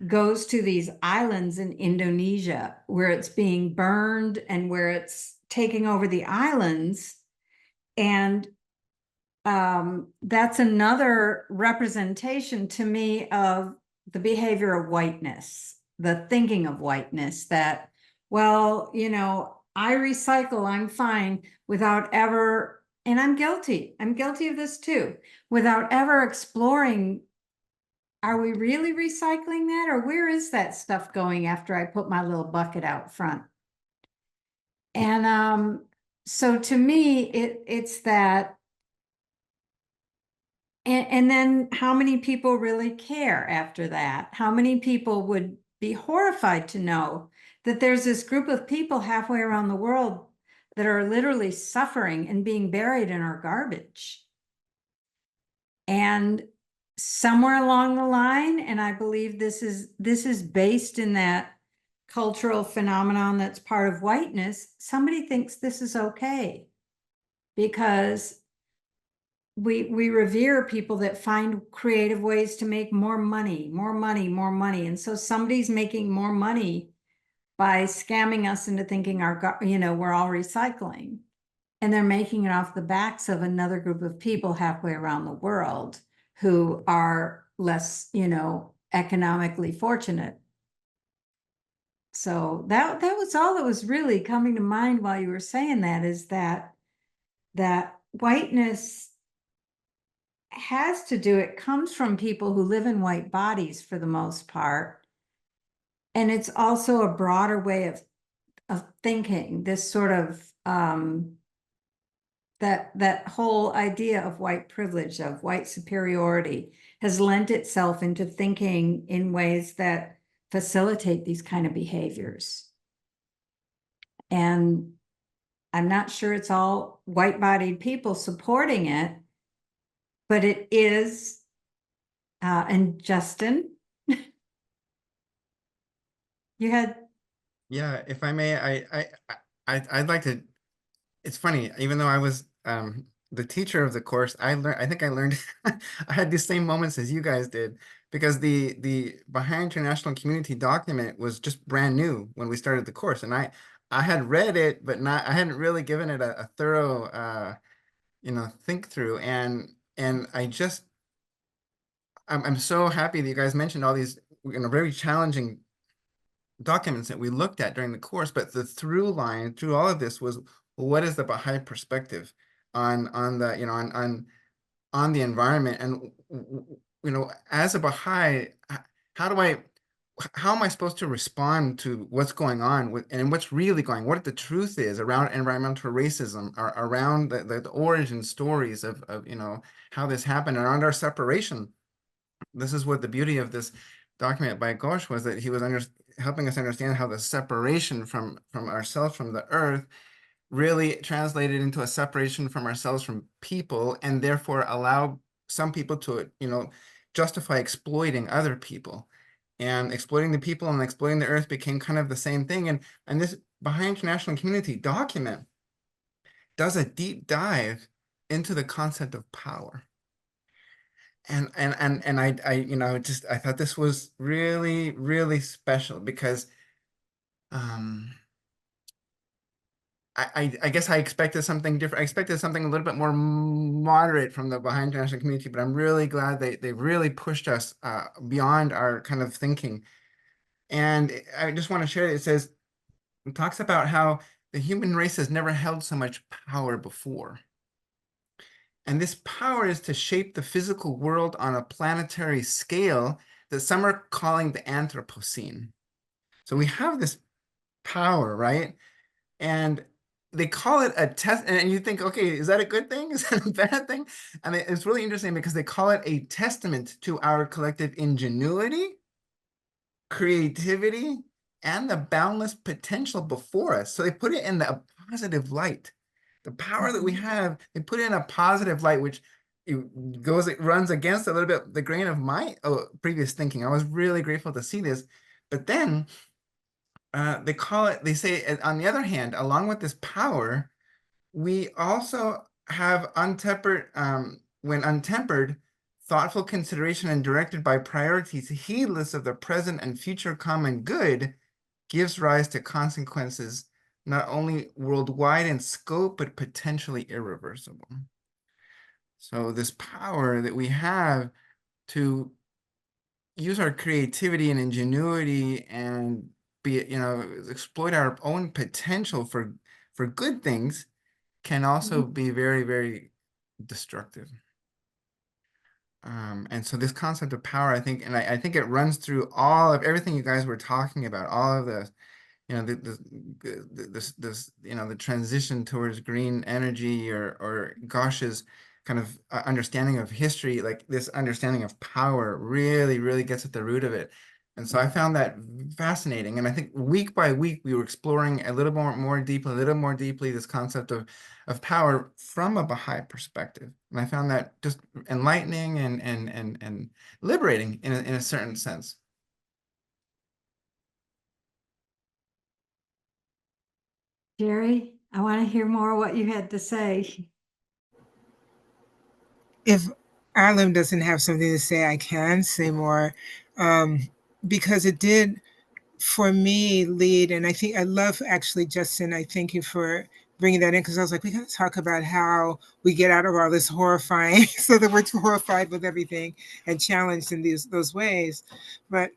goes to these islands in Indonesia where it's being burned and where it's taking over the islands. And that's another representation to me of the behavior of whiteness, the thinking of whiteness, that, well, I recycle, I'm fine, without ever, and I'm guilty of this too, without ever exploring, are we really recycling that, or where is that stuff going after I put my little bucket out front? And so to me, it's that. And then how many people really care after that? How many people would be horrified to know that there's this group of people halfway around the world that are literally suffering and being buried in our garbage? And somewhere along the line, and I believe this is based in that cultural phenomenon that's part of whiteness, somebody thinks this is okay because we revere people that find creative ways to make more money. And so somebody's making more money by scamming us into thinking we're all recycling. And they're making it off the backs of another group of people halfway around the world who are less, economically fortunate. So that was all that was really coming to mind while you were saying that, is that whiteness has to do, it comes from people who live in white bodies for the most part. And it's also a broader way of thinking, this sort of that whole idea of white privilege, of white superiority, has lent itself into thinking in ways that facilitate these kind of behaviors. And I'm not sure it's all white-bodied people supporting it, but it is. And Justin, you had. Yeah, if I may, I'd like to. It's funny, even though I was the teacher of the course, I think I learned I had the same moments as you guys did, because the Bahá'í International Community document was just brand new when we started the course, and I had read it, but I hadn't really given it a thorough think through, and I'm so happy that you guys mentioned all these very challenging documents that we looked at during the course, but the through line through all of this was, what is the Baha'i perspective on the on the environment, and as a Baha'i, how am I supposed to respond to what's going on and what's really going, what the truth is around environmental racism, or around the origin stories of how this happened, around our separation. This is what the beauty of this document by Ghosh was, that he was helping us understand how the separation from ourselves, from the earth, really translated into a separation from ourselves from people, and therefore allow some people to justify exploiting other people, and exploiting the people and exploiting the earth became kind of the same thing. And this Baha'i International Community document does a deep dive into the concept of power. And I thought this was really, really special, because I guess I expected something different. I expected something a little bit more moderate from the Baha'i International Community, but I'm really glad they really pushed us beyond our kind of thinking. And I just want to share it. It talks about how the human race has never held so much power before. And this power is to shape the physical world on a planetary scale that some are calling the Anthropocene. So we have this power, right? And they call it a test, and you think, okay, is that a good thing? Is that a bad thing? And it's really interesting, because they call it a testament to our collective ingenuity, creativity, and the boundless potential before us. So they put it in a positive light. The power that we have, they put it in a positive light, which it runs against a little bit the grain of my previous thinking. I was really grateful to see this. But then they say, on the other hand, along with this power, we also have when untempered, thoughtful consideration and directed by priorities heedless of the present and future common good, gives rise to consequences not only worldwide in scope, but potentially irreversible. So this power that we have to use our creativity and ingenuity and exploit our own potential for good things can also be very, very destructive. And so this concept of power, I think, and I think it runs through all of everything you guys were talking about, all of the the transition towards green energy, or Gosh's kind of understanding of history, like this understanding of power really, really gets at the root of it. And so I found that fascinating. And I think week by week, we were exploring a little more deeply this concept of power from a Baha'i perspective. And I found that just enlightening and liberating in a certain sense. Geri, I want to hear more what you had to say. If Alim doesn't have something to say, I can say more, because it did, for me, lead. And I love, actually, Justin, I thank you for bringing that in because I was like, we got to talk about how we get out of all this horrifying, so that we're horrified with everything and challenged in those ways. But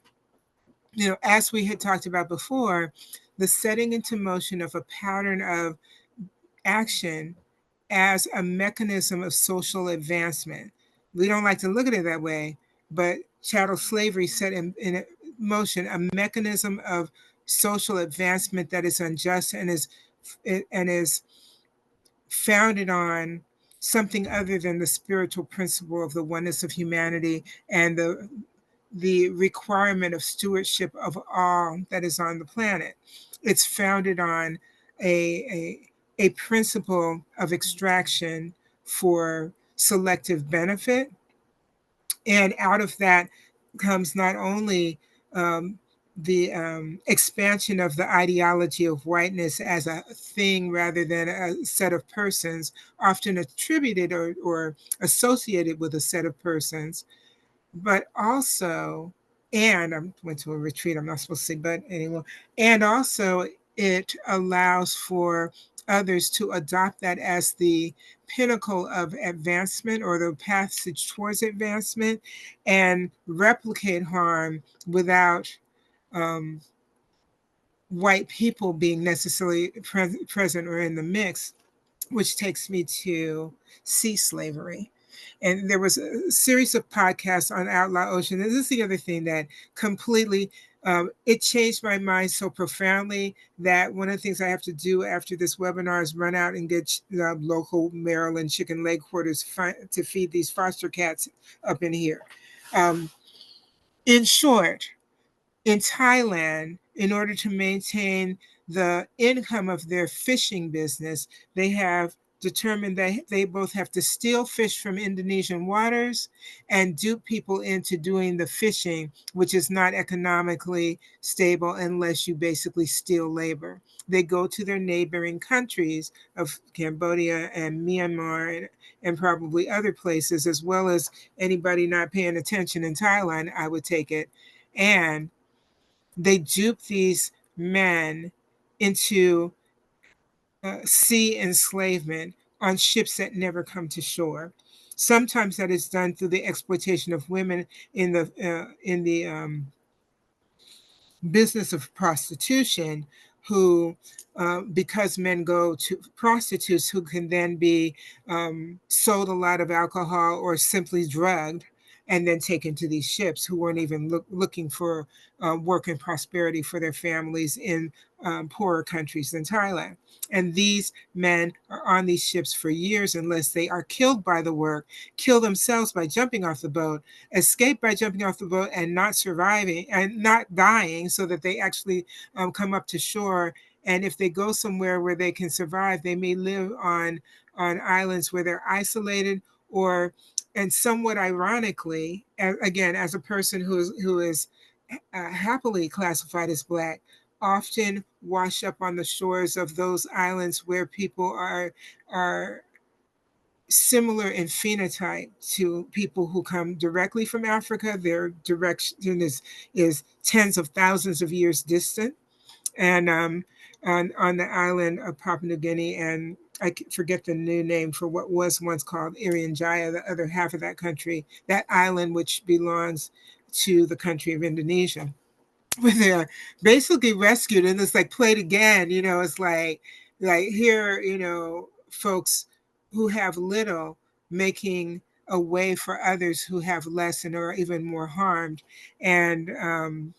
as we had talked about before, the setting into motion of a pattern of action as a mechanism of social advancement. We don't like to look at it that way, but chattel slavery set in motion a mechanism of social advancement that is unjust and is founded on something other than the spiritual principle of the oneness of humanity and the requirement of stewardship of all that is on the planet. It's founded on a principle of extraction for selective benefit. And out of that comes not only the expansion of the ideology of whiteness as a thing rather than a set of persons, often attributed or associated with a set of persons, but also, and I went to a retreat, I'm not supposed to say but anymore, and also it allows for others to adopt that as the pinnacle of advancement or the passage towards advancement and replicate harm without white people being necessarily present or in the mix, which takes me to sea slavery. And there was a series of podcasts on Outlaw Ocean. And this is the other thing that completely, it changed my mind so profoundly that one of the things I have to do after this webinar is run out and get local Maryland chicken leg quarters to feed these foster cats up in here. In short, in Thailand, in order to maintain the income of their fishing business, they have determined that they both have to steal fish from Indonesian waters and dupe people into doing the fishing, which is not economically stable unless you basically steal labor. They go to their neighboring countries of Cambodia and Myanmar and probably other places, as well as anybody not paying attention in Thailand, I would take it. And they dupe these men into sea enslavement on ships that never come to shore. Sometimes that is done through the exploitation of women in the business of prostitution, who, because men go to prostitutes who can then be sold a lot of alcohol or simply drugged and then taken to these ships, who weren't even looking for work and prosperity for their families in poorer countries than Thailand. And these men are on these ships for years unless they are killed by the work, kill themselves by jumping off the boat, escape by jumping off the boat and not surviving and not dying, so that they actually come up to shore. And if they go somewhere where they can survive, they may live on islands where they're isolated, or, and somewhat ironically, again, as a person who is happily classified as Black, often wash up on the shores of those islands where people are similar in phenotype to people who come directly from Africa. Their direction is tens of thousands of years distant. And on the island of Papua New Guinea, and I forget the new name for what was once called Irian Jaya, the other half of that country, that island which belongs to the country of Indonesia, where they're basically rescued and it's like played again. It's like here, folks who have little making a way for others who have less and are even more harmed, and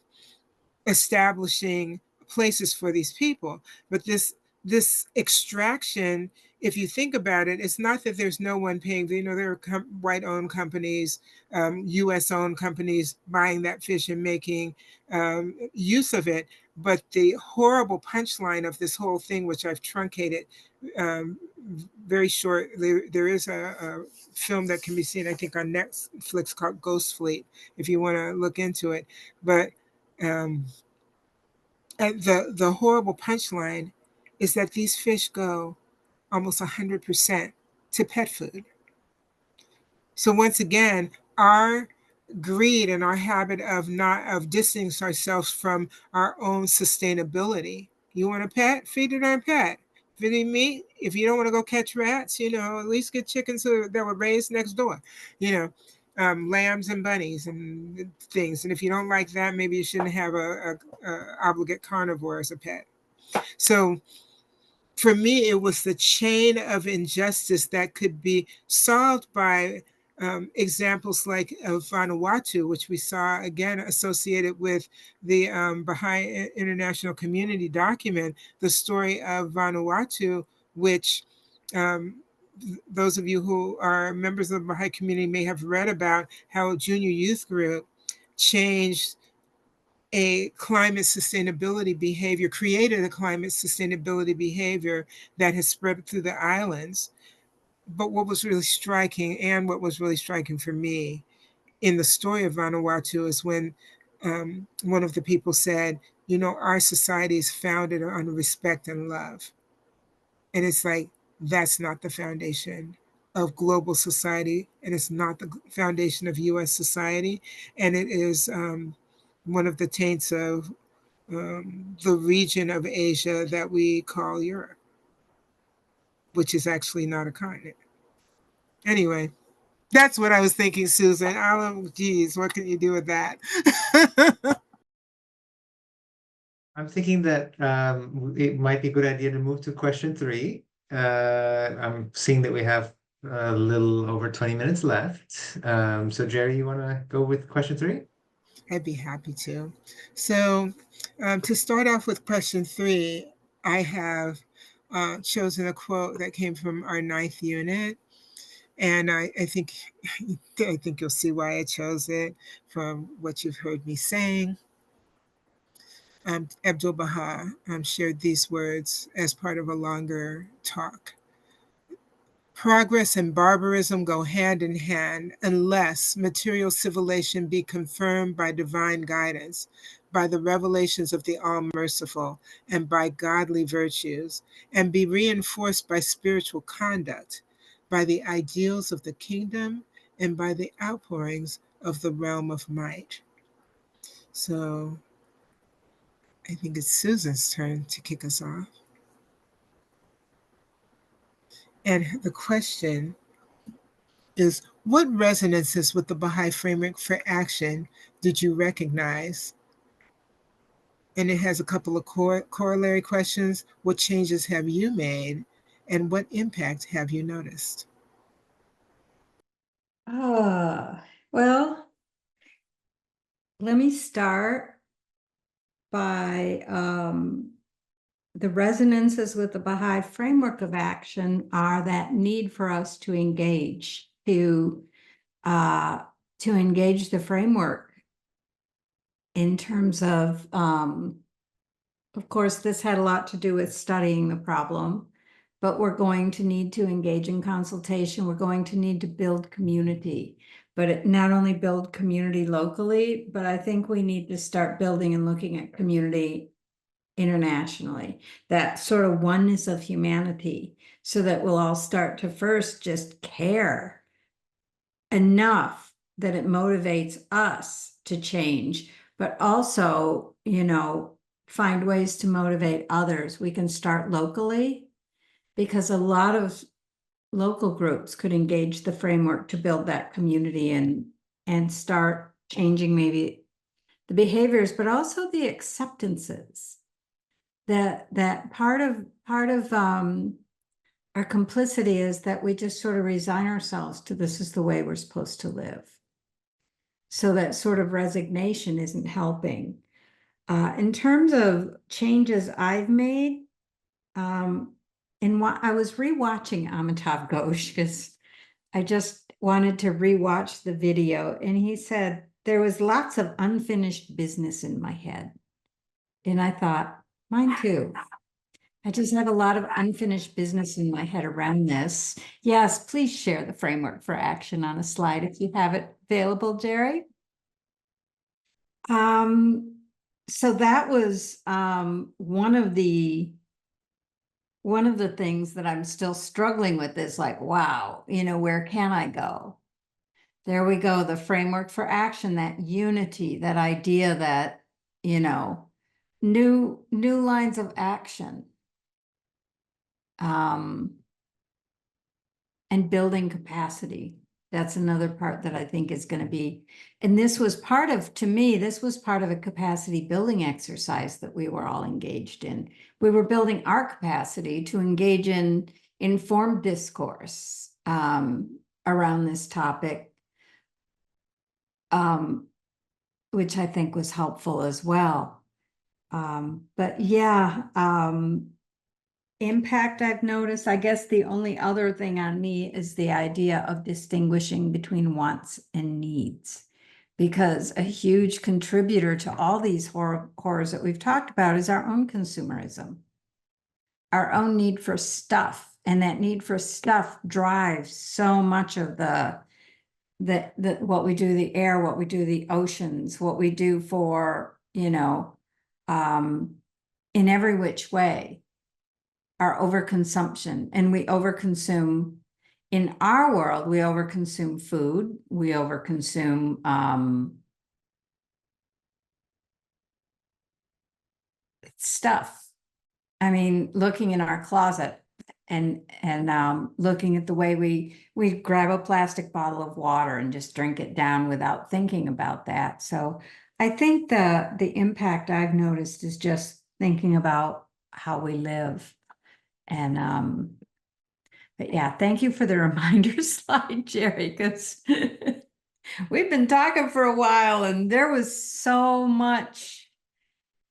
establishing places for these people. But this extraction, if you think about it, it's not that there's no one paying. There are white-owned companies, U.S.-owned companies buying that fish and making use of it. But the horrible punchline of this whole thing, which I've truncated very short, there is a film that can be seen, I think, on Netflix called Ghost Fleet, if you want to look into it. But and the horrible punchline is that these fish go almost 100% to pet food. So once again, our greed and our habit of distancing ourselves from our own sustainability. You want a pet? Feed it on pet. If you need meat, if you don't want to go catch rats, at least get chickens that were raised next door, you know, lambs and bunnies and things. And if you don't like that, maybe you shouldn't have a obligate carnivore as a pet. So for me, it was the chain of injustice that could be solved by examples like of Vanuatu, which we saw again associated with the Baha'i International Community document, the story of Vanuatu, which those of you who are members of the Baha'i community may have read about how a junior youth group changed a climate sustainability behavior, created a climate sustainability behavior that has spread through the islands. But what was really striking, and what was really striking for me in the story of Vanuatu, is when one of the people said, our society is founded on respect and love. And it's like, that's not the foundation of global society, and it's not the foundation of US society, and it is one of the taints of the region of Asia that we call Europe, which is actually not a continent. Anyway, that's what I was thinking, Susan. Alim, geez, what can you do with that? I'm thinking that it might be a good idea to move to question 3. I'm seeing that we have a little over 20 minutes left. So Geri, you want to go with question 3? I'd be happy to. So to start off with question 3, I have chosen a quote that came from our 9th unit. And I think you'll see why I chose it from what you've heard me saying. Abdul Baha shared these words as part of a longer talk. Progress and barbarism go hand in hand unless material civilization be confirmed by divine guidance, by the revelations of the All-Merciful, and by godly virtues, and be reinforced by spiritual conduct, by the ideals of the kingdom, and by the outpourings of the realm of might. So I think it's Susan's turn to kick us off. And the question is, what resonances with the Baha'i Framework for Action did you recognize? And it has a couple of corollary questions. What changes have you made? And what impact have you noticed? Well, let me start by the resonances with the Baha'i Framework of Action are that need for us to engage, to engage the framework in terms of course, this had a lot to do with studying the problem, but we're going to need to engage in consultation. We're going to need to build community, but not only build community locally, but I think we need to start building and looking at community internationally, that sort of oneness of humanity, so that we'll all start to first just care enough that it motivates us to change, but also, find ways to motivate others. We can start locally, because a lot of local groups could engage the framework to build that community and start changing maybe the behaviors, but also the acceptances. That part of our complicity is that we just sort of resign ourselves to this is the way we're supposed to live. So that sort of resignation isn't helping. In terms of changes I've made, I was rewatching Amitav Ghosh because I just wanted to rewatch the video, and he said there was lots of unfinished business in my head. And I thought, mine too. I just have a lot of unfinished business in my head around this. Yes, please share the framework for action on a slide if you have it available, Geri. So that was one of the things that I'm still struggling with is like, wow, where can I go? There we go, the framework for action, that unity, that idea that, new lines of action. and building capacity. That's another part that I think is going to be, and this was part of, to me, this was part of a capacity building exercise that we were all engaged in. We were building our capacity to engage in informed discourse around this topic, which I think was helpful as well. But yeah, impact I've noticed, I guess the only other thing on me is the idea of distinguishing between wants and needs. Because a huge contributor to all these horrors that we've talked about is our own consumerism. Our own need for stuff. And that need for stuff drives so much of the what we do, the air, what we do, the oceans, what we do for, you know, in every which way, our overconsumption. And we overconsume, in our world, we overconsume food, we overconsume stuff. I mean, looking in our closet and looking at the way we grab a plastic bottle of water and just drink it down without thinking about that. So I think the impact I've noticed is just thinking about how we live. And but yeah, thank you for the reminder slide, Geri, because we've been talking for a while and there was so much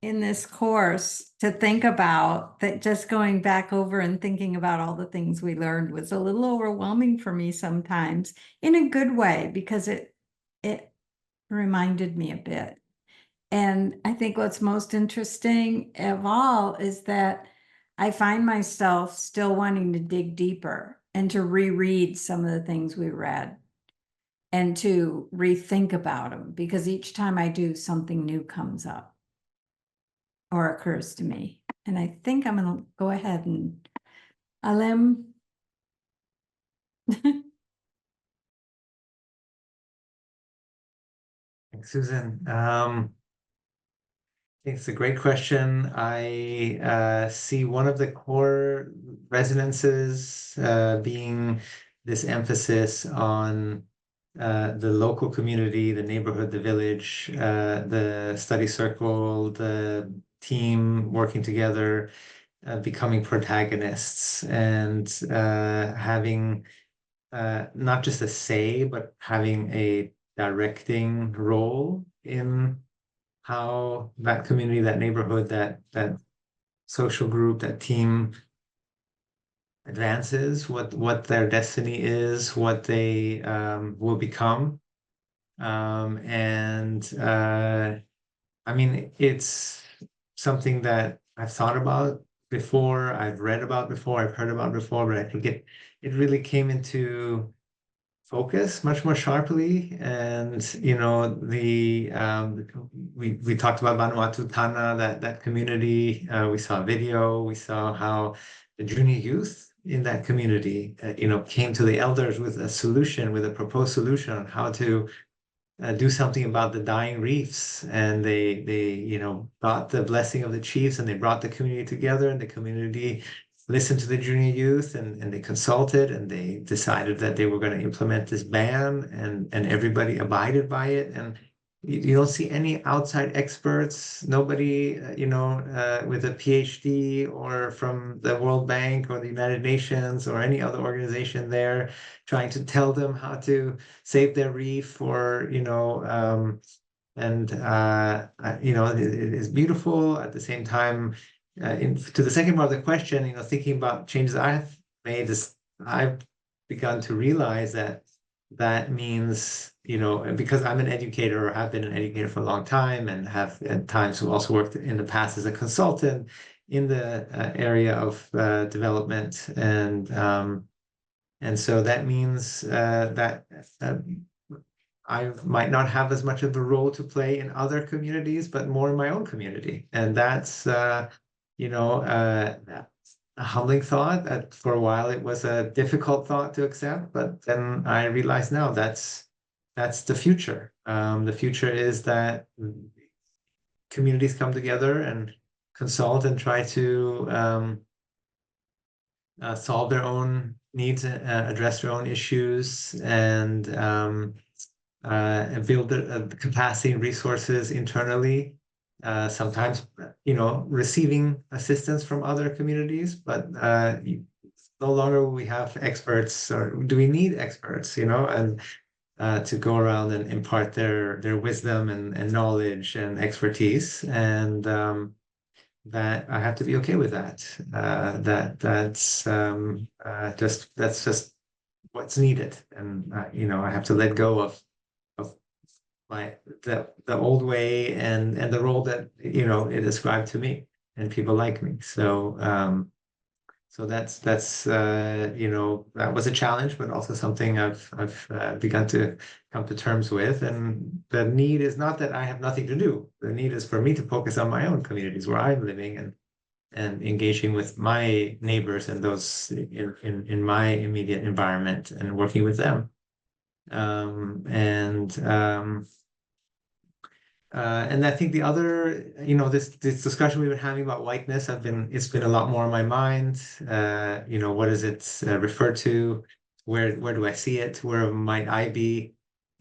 in this course to think about that just going back over and thinking about all the things we learned was a little overwhelming for me sometimes, in a good way, because it reminded me a bit. And I think what's most interesting of all is that I find myself still wanting to dig deeper and to reread some of the things we read and to rethink about them, because each time I do, something new comes up or occurs to me. And I think I'm going to go ahead and Alim. Thanks, Susan. It's a great question. I see one of the core resonances being this emphasis on the local community, the neighborhood, the village, the study circle, the team working together, becoming protagonists, and having not just a say, but having a directing role in how that community, that neighborhood, that social group, that team advances, what their destiny is, what they will become. I mean, it's something that I've thought about before, I've read about before, I've heard about before, but I think it really came into focus much more sharply. And you know, we talked about Vanuatu Tana, that community. We saw a video, we saw how the junior youth in that community you know, came to the elders with a solution, with a proposed solution on how to do something about the dying reefs. And they you know, brought the blessing of the chiefs, and they brought the community together, and the community listened to the junior youth, and they consulted, and they decided that they were going to implement this ban, and everybody abided by it. And you don't see any outside experts, nobody, you know, with a PhD or from the World Bank or the United Nations or any other organization there trying to tell them how to save their reef, or, you know, you know, it is beautiful. At the same time, to the second part of the question, you know, thinking about changes I've made, I've begun to realize that means, you know, because I'm an educator, or have been an educator for a long time, and have at times also worked in the past as a consultant in the area of development, and so that means that I might not have as much of a role to play in other communities, but more in my own community. And that's, you know, a humbling thought. That for a while it was a difficult thought to accept, but then I realize now that's the future. The future is that communities come together and consult and try to solve their own needs, address their own issues, and build the capacity and resources internally. Sometimes, receiving assistance from other communities, but no longer will we have experts, or do we need experts, and to go around and impart their wisdom and knowledge and expertise, and that I have to be okay with that. That's just what's needed, and I have to let go of the old way and the role that it ascribed to me and people like me. So that's that was a challenge, but also something I've begun to come to terms with. And the need is not that I have nothing to do. The need is for me to focus on my own communities where I'm living and engaging with my neighbors and those in my immediate environment and working with them. And I think the other, this discussion we've been having about whiteness, it's been a lot more on my mind. What does it refer to? Where do I see it? Where might I be,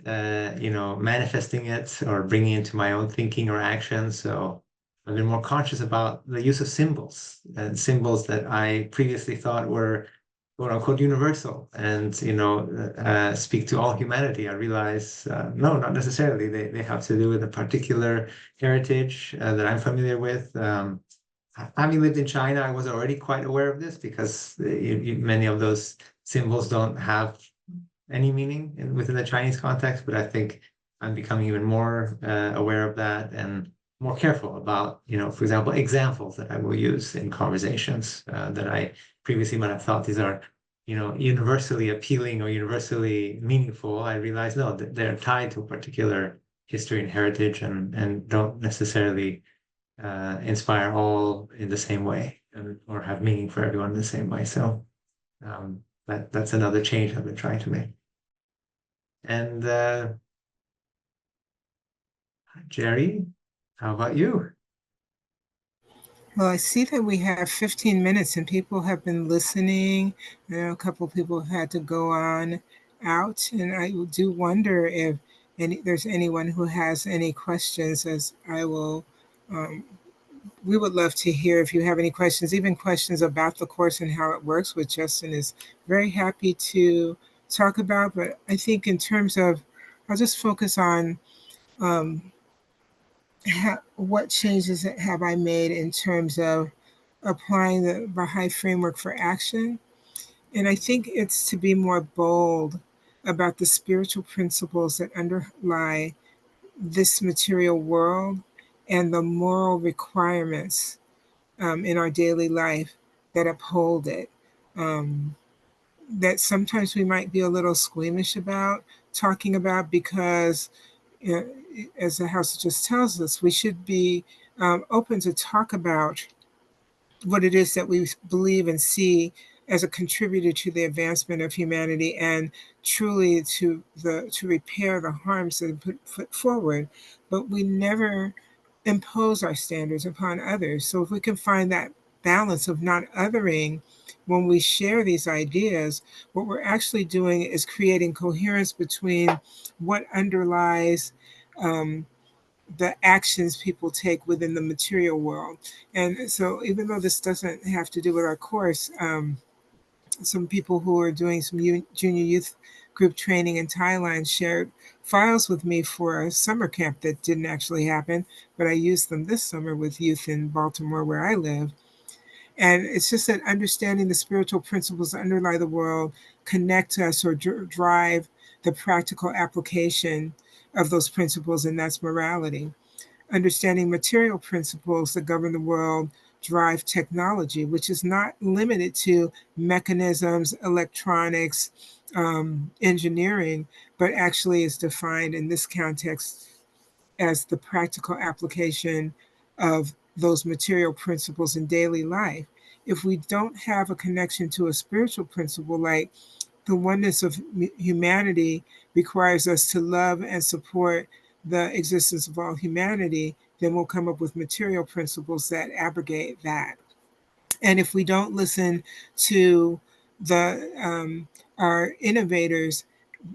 manifesting it or bringing it into my own thinking or action? So I've been more conscious about the use of symbols, and symbols that I previously thought were quote unquote universal and speak to all humanity. I realize no, not necessarily. They have to do with a particular heritage that I'm familiar with. Having lived in China, I was already quite aware of this, because many of those symbols don't have any meaning within the Chinese context. But I think I'm becoming even more aware of that, and more careful about, for example, examples that I will use in conversations that I previously might have thought these are, universally appealing or universally meaningful. I realize no, they're tied to a particular history and heritage, and don't necessarily inspire all in the same way, or have meaning for everyone in the same way. So that's another change I've been trying to make. And Geri, how about you? Well, I see that we have 15 minutes and people have been listening. I know a couple of people have had to go on out, and I do wonder if there's anyone who has any questions, as I will. We would love to hear if you have any questions, even questions about the course and how it works, which Justin is very happy to talk about. But I think in terms of, I'll just focus on what changes have I made in terms of applying the Bahá'í Framework for action. And I think it's to be more bold about the spiritual principles that underlie this material world and the moral requirements in our daily life that uphold it. That sometimes we might be a little squeamish about talking about, because as the house just tells us, we should be open to talk about what it is that we believe and see as a contributor to the advancement of humanity, and truly to repair the harms that are put forward. But we never impose our standards upon others. So if we can find that balance of not othering when we share these ideas, what we're actually doing is creating coherence between what underlies the actions people take within the material world. And so even though this doesn't have to do with our course, some people who are doing some junior youth group training in Thailand shared files with me for a summer camp that didn't actually happen, but I used them this summer with youth in Baltimore, where I live. And it's just that understanding the spiritual principles that underlie the world connect us or drive the practical application of those principles, and that's morality. Understanding material principles that govern the world drive technology, which is not limited to mechanisms, electronics, engineering, but actually is defined in this context as the practical application of those material principles in daily life. If we don't have a connection to a spiritual principle, like the oneness of humanity requires us to love and support the existence of all humanity, then we'll come up with material principles that abrogate that. And if we don't listen to our innovators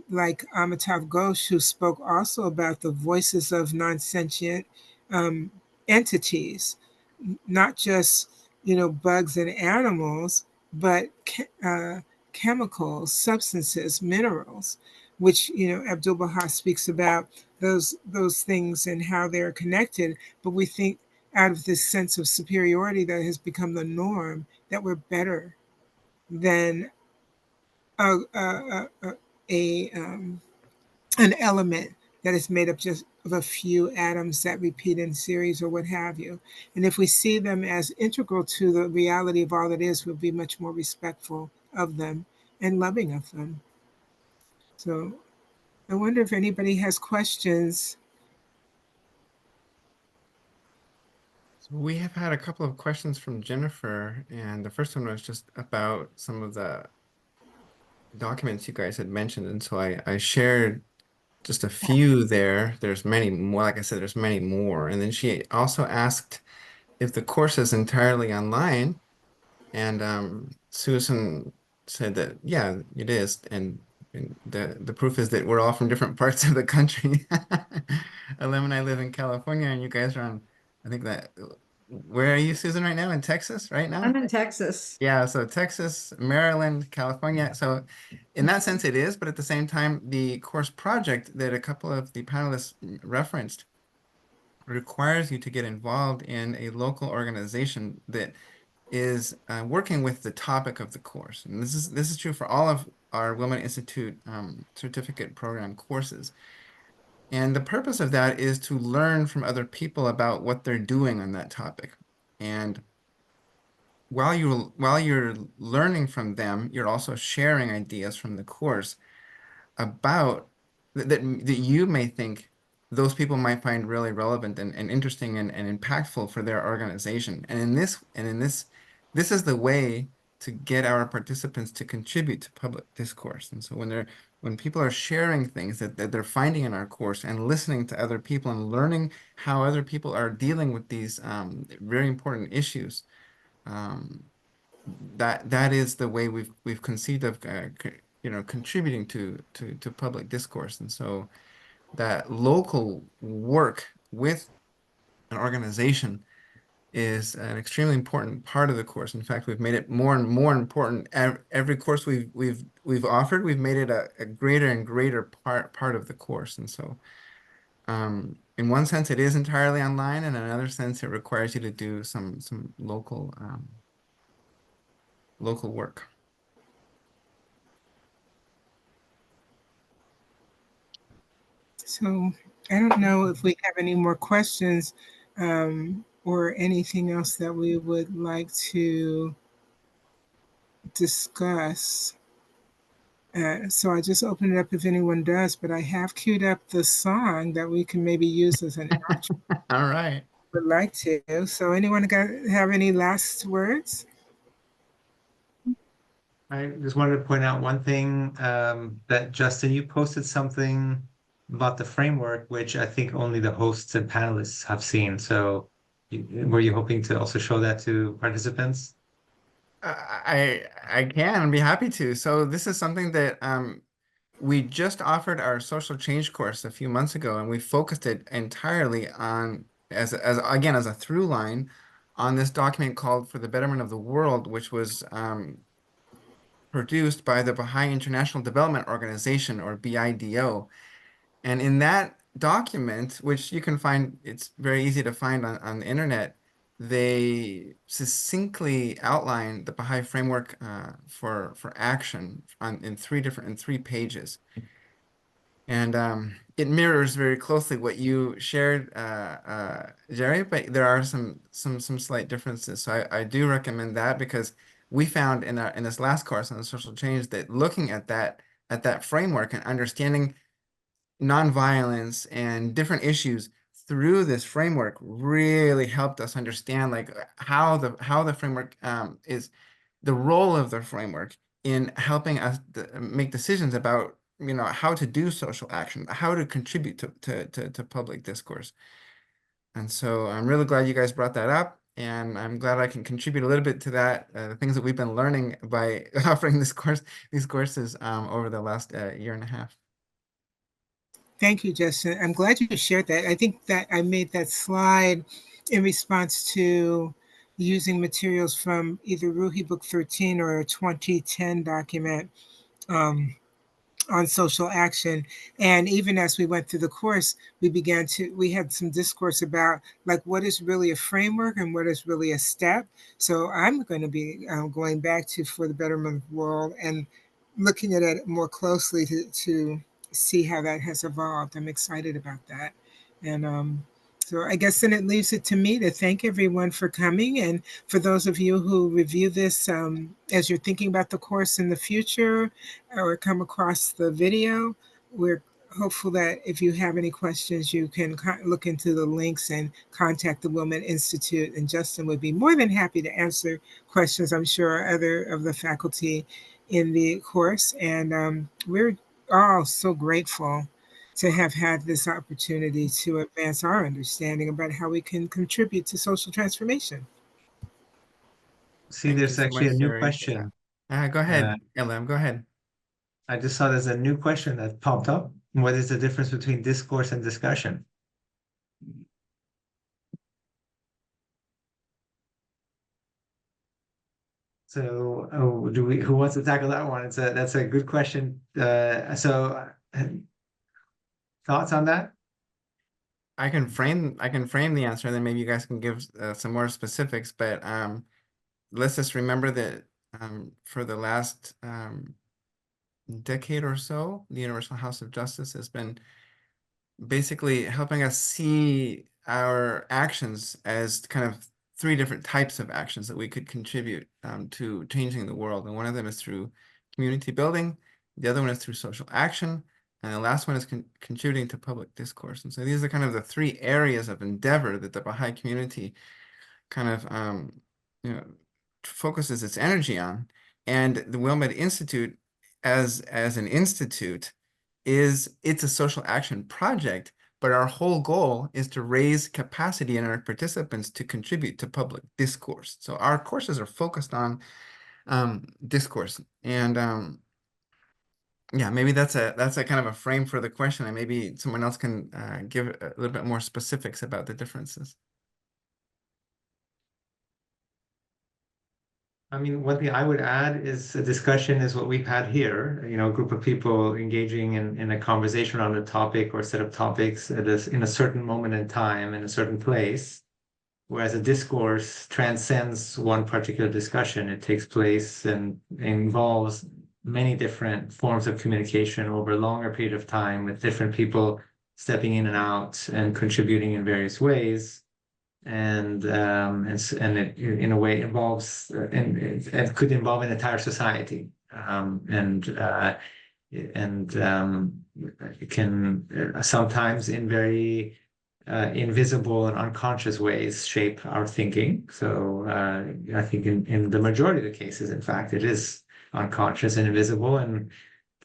like Amitav Ghosh, who spoke also about the voices of non-sentient um, entities, not just bugs and animals, but chemicals, substances, minerals, which Abdul Baha speaks about those things and how they're connected. But we think out of this sense of superiority that has become the norm that we're better than a, a, a, a an element that is made up just of a few atoms that repeat in series or what have you. And if we see them as integral to the reality of all that is, we'll be much more respectful of them and loving of them. So I wonder if anybody has questions. So we have had a couple of questions from Jennifer, and the first one was just about some of the documents you guys had mentioned. And so I shared just a few there. There's many more, like I said, there's many more. And then she also asked if the course is entirely online. And Susan said that, yeah, it is. And the proof is that we're all from different parts of the country. Alim and I live in California, and you guys are on, I think that, where are you, Susan, right now? In Texas, right now? I'm in Texas. Yeah, so Texas, Maryland, California. So in that sense, it is. But at the same time, the course project that a couple of the panelists referenced requires you to get involved in a local organization that is working with the topic of the course. And this is true for all of our Wilmette Institute certificate program courses. And the purpose of that is to learn from other people about what they're doing on that topic. And while you're learning from them, you're also sharing ideas from the course about that you may think those people might find really relevant and interesting and impactful for their organization. This is the way to get our participants to contribute to public discourse. And so when people are sharing things that they're finding in our course and listening to other people and learning how other people are dealing with these very important issues, um, that is the way we've conceived of contributing to public discourse. And so that local work with an organization is an extremely important part of the course. In fact, we've made it more and more important. Every course we've offered, we've made it a greater and greater part of the course. And so in one sense, it is entirely online, and in another sense, it requires you to do some local work. So I don't know if we have any more questions or anything else that we would like to discuss. So I just open it up if anyone does, but I have queued up the song that we can maybe use as an outro. All right. Would like to. So anyone have any last words? I just wanted to point out one thing, that Justin, you posted something about the framework, which I think only the hosts and panelists have seen. So were you hoping to also show that to participants? I can and be happy to. So this is something that we just offered our social change course a few months ago, and we focused it entirely on as again as a through line on this document called "For the Betterment of the World," which was produced by the Baha'i International Development Organization, or BIDO. And in that document, which you can find, it's very easy to find on the internet, they succinctly outline the Baha'i framework for action in three pages. And it mirrors very closely what you shared, Geri, but there are some slight differences. So I do recommend that, because we found in this last course on the social change that looking at that framework and understanding nonviolence and different issues through this framework really helped us understand like how the framework is the role of the framework in helping us make decisions about how to do social action, how to contribute to public discourse. And so I'm really glad you guys brought that up. and I'm glad I can contribute a little bit to that, the things that we've been learning by offering these courses over the last year and a half. Thank you, Justin. I'm glad you shared that. I think that I made that slide in response to using materials from either Ruhi Book 13 or a 2010 document um, on social action. And even as we went through the course, we had some discourse about like what is really a framework and what is really a step. So I'm going to be going back to For the Betterment of the World and looking at it more closely to see how that has evolved. I'm excited about that. And so I guess then it leaves it to me to thank everyone for coming. And for those of you who review this as you're thinking about the course in the future or come across the video, we're hopeful that if you have any questions, you can look into the links and contact the Wilmette Institute. And Justin would be more than happy to answer questions, I'm sure, other of the faculty in the course. And we're all so grateful to have had this opportunity to advance our understanding about how we can contribute to social transformation. See, Thank you there's so actually much, a new Geri. question. Go ahead, Alim, go ahead. I just saw there's a new question that popped up. What is the difference between discourse and discussion? So, who wants to tackle that one? That's a good question. Thoughts on that? I can frame the answer, and then maybe you guys can give some more specifics. But let's just remember that for the last decade or so, the Universal House of Justice has been basically helping us see our actions as kind of three different types of actions that we could contribute to changing the world. And one of them is through community building, the other one is through social action, and the last one is contributing to public discourse. And so these are kind of the three areas of endeavor that the Baha'i community kind of focuses its energy on. And the Wilmette Institute, as an institute, it's a social action project, but our whole goal is to raise capacity in our participants to contribute to public discourse. So our courses are focused on discourse. And yeah, maybe that's a kind of a frame for the question, and maybe someone else can give a little bit more specifics about the differences. I mean, one thing I would add is a discussion is what we've had here, a group of people engaging in a conversation on a topic or set of topics in a certain moment in time, in a certain place, whereas a discourse transcends one particular discussion. It takes place and involves many different forms of communication over a longer period of time with different people stepping in and out and contributing in various ways. And it in a way involves and it could involve an entire society, it can sometimes in very invisible and unconscious ways shape our thinking. So I think in the majority of the cases, in fact, it is unconscious and invisible, and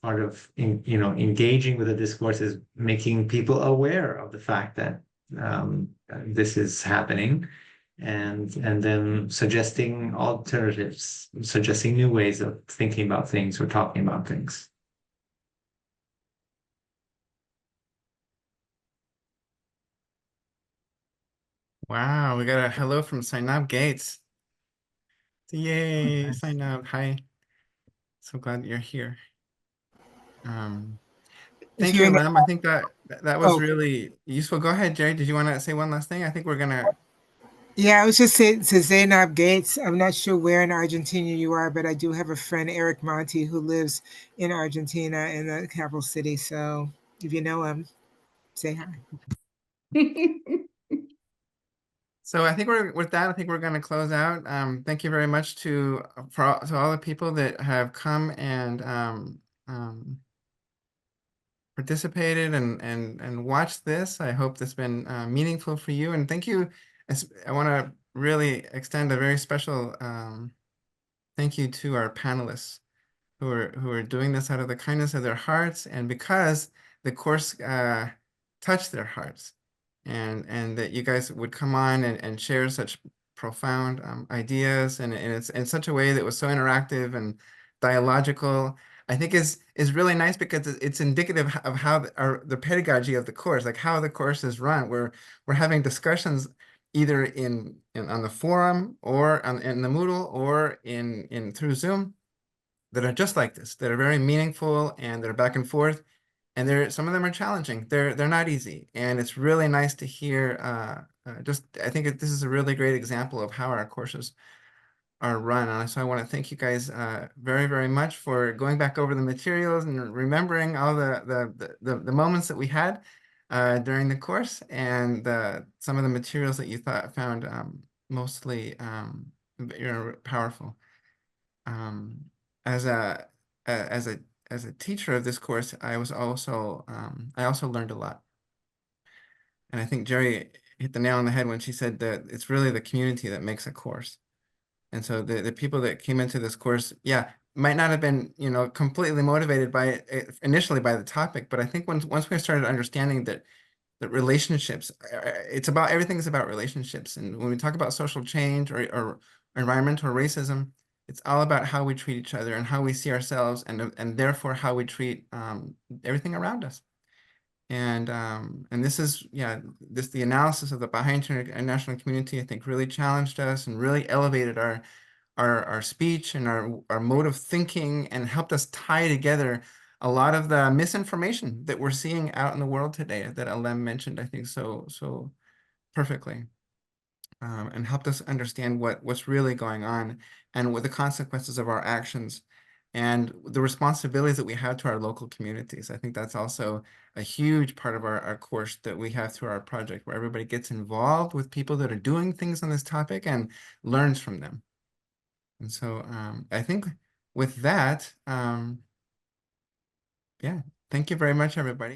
part of engaging with the discourse is making people aware of the fact that this is happening, and then suggesting alternatives, suggesting new ways of thinking about things or talking about things. Wow, we got a hello from Sainab Gates. Yay, Sainab, hi. So glad you're here. Thank you, Alim. I think that was really useful. Go ahead, Geri. Did you want to say one last thing? I think we're gonna. Yeah, I was just saying to Zainab Gates, I'm not sure where in Argentina you are, but I do have a friend, Eric Monti, who lives in Argentina in the capital city. So if you know him, say hi. So I think with that, I think we're going to close out. Thank you very much to all the people that have come and participated and watched this. I hope this has been meaningful for you. And thank you. I want to really extend a very special thank you to our panelists who are doing this out of the kindness of their hearts, and because the course touched their hearts, and that you guys would come on and share such profound ideas, and it's in such a way that was so interactive and dialogical. I think is really nice because it's indicative of how the pedagogy of the course, like how the course is run. We're having discussions either on the forum or in the Moodle or in through Zoom that are just like this, that are very meaningful and that are back and forth. And some of them are challenging. They're not easy, and it's really nice to hear. I think this is a really great example of how our courses are run. And so I want to thank you guys very, very much for going back over the materials and remembering all the moments that we had during the course, and some of the materials that you found mostly powerful. As a as a as a teacher of this course, I also learned a lot. And I think Geri hit the nail on the head when she said that it's really the community that makes a course. And so the people that came into this course, yeah, might not have been, completely motivated by it initially by the topic, but I think once we started understanding that relationships, everything is about relationships. And when we talk about social change or environmental racism, it's all about how we treat each other and how we see ourselves, and therefore how we treat everything around us. And this is, the analysis of the Baha'i international community, I think, really challenged us and really elevated our speech and our mode of thinking, and helped us tie together a lot of the misinformation that we're seeing out in the world today that Alim mentioned, I think, so perfectly. And helped us understand what's really going on and what the consequences of our actions and the responsibilities that we have to our local communities. I think that's also a huge part of our course that we have through our project, where everybody gets involved with people that are doing things on this topic and learns from them. And so I think with that, yeah, thank you very much, everybody.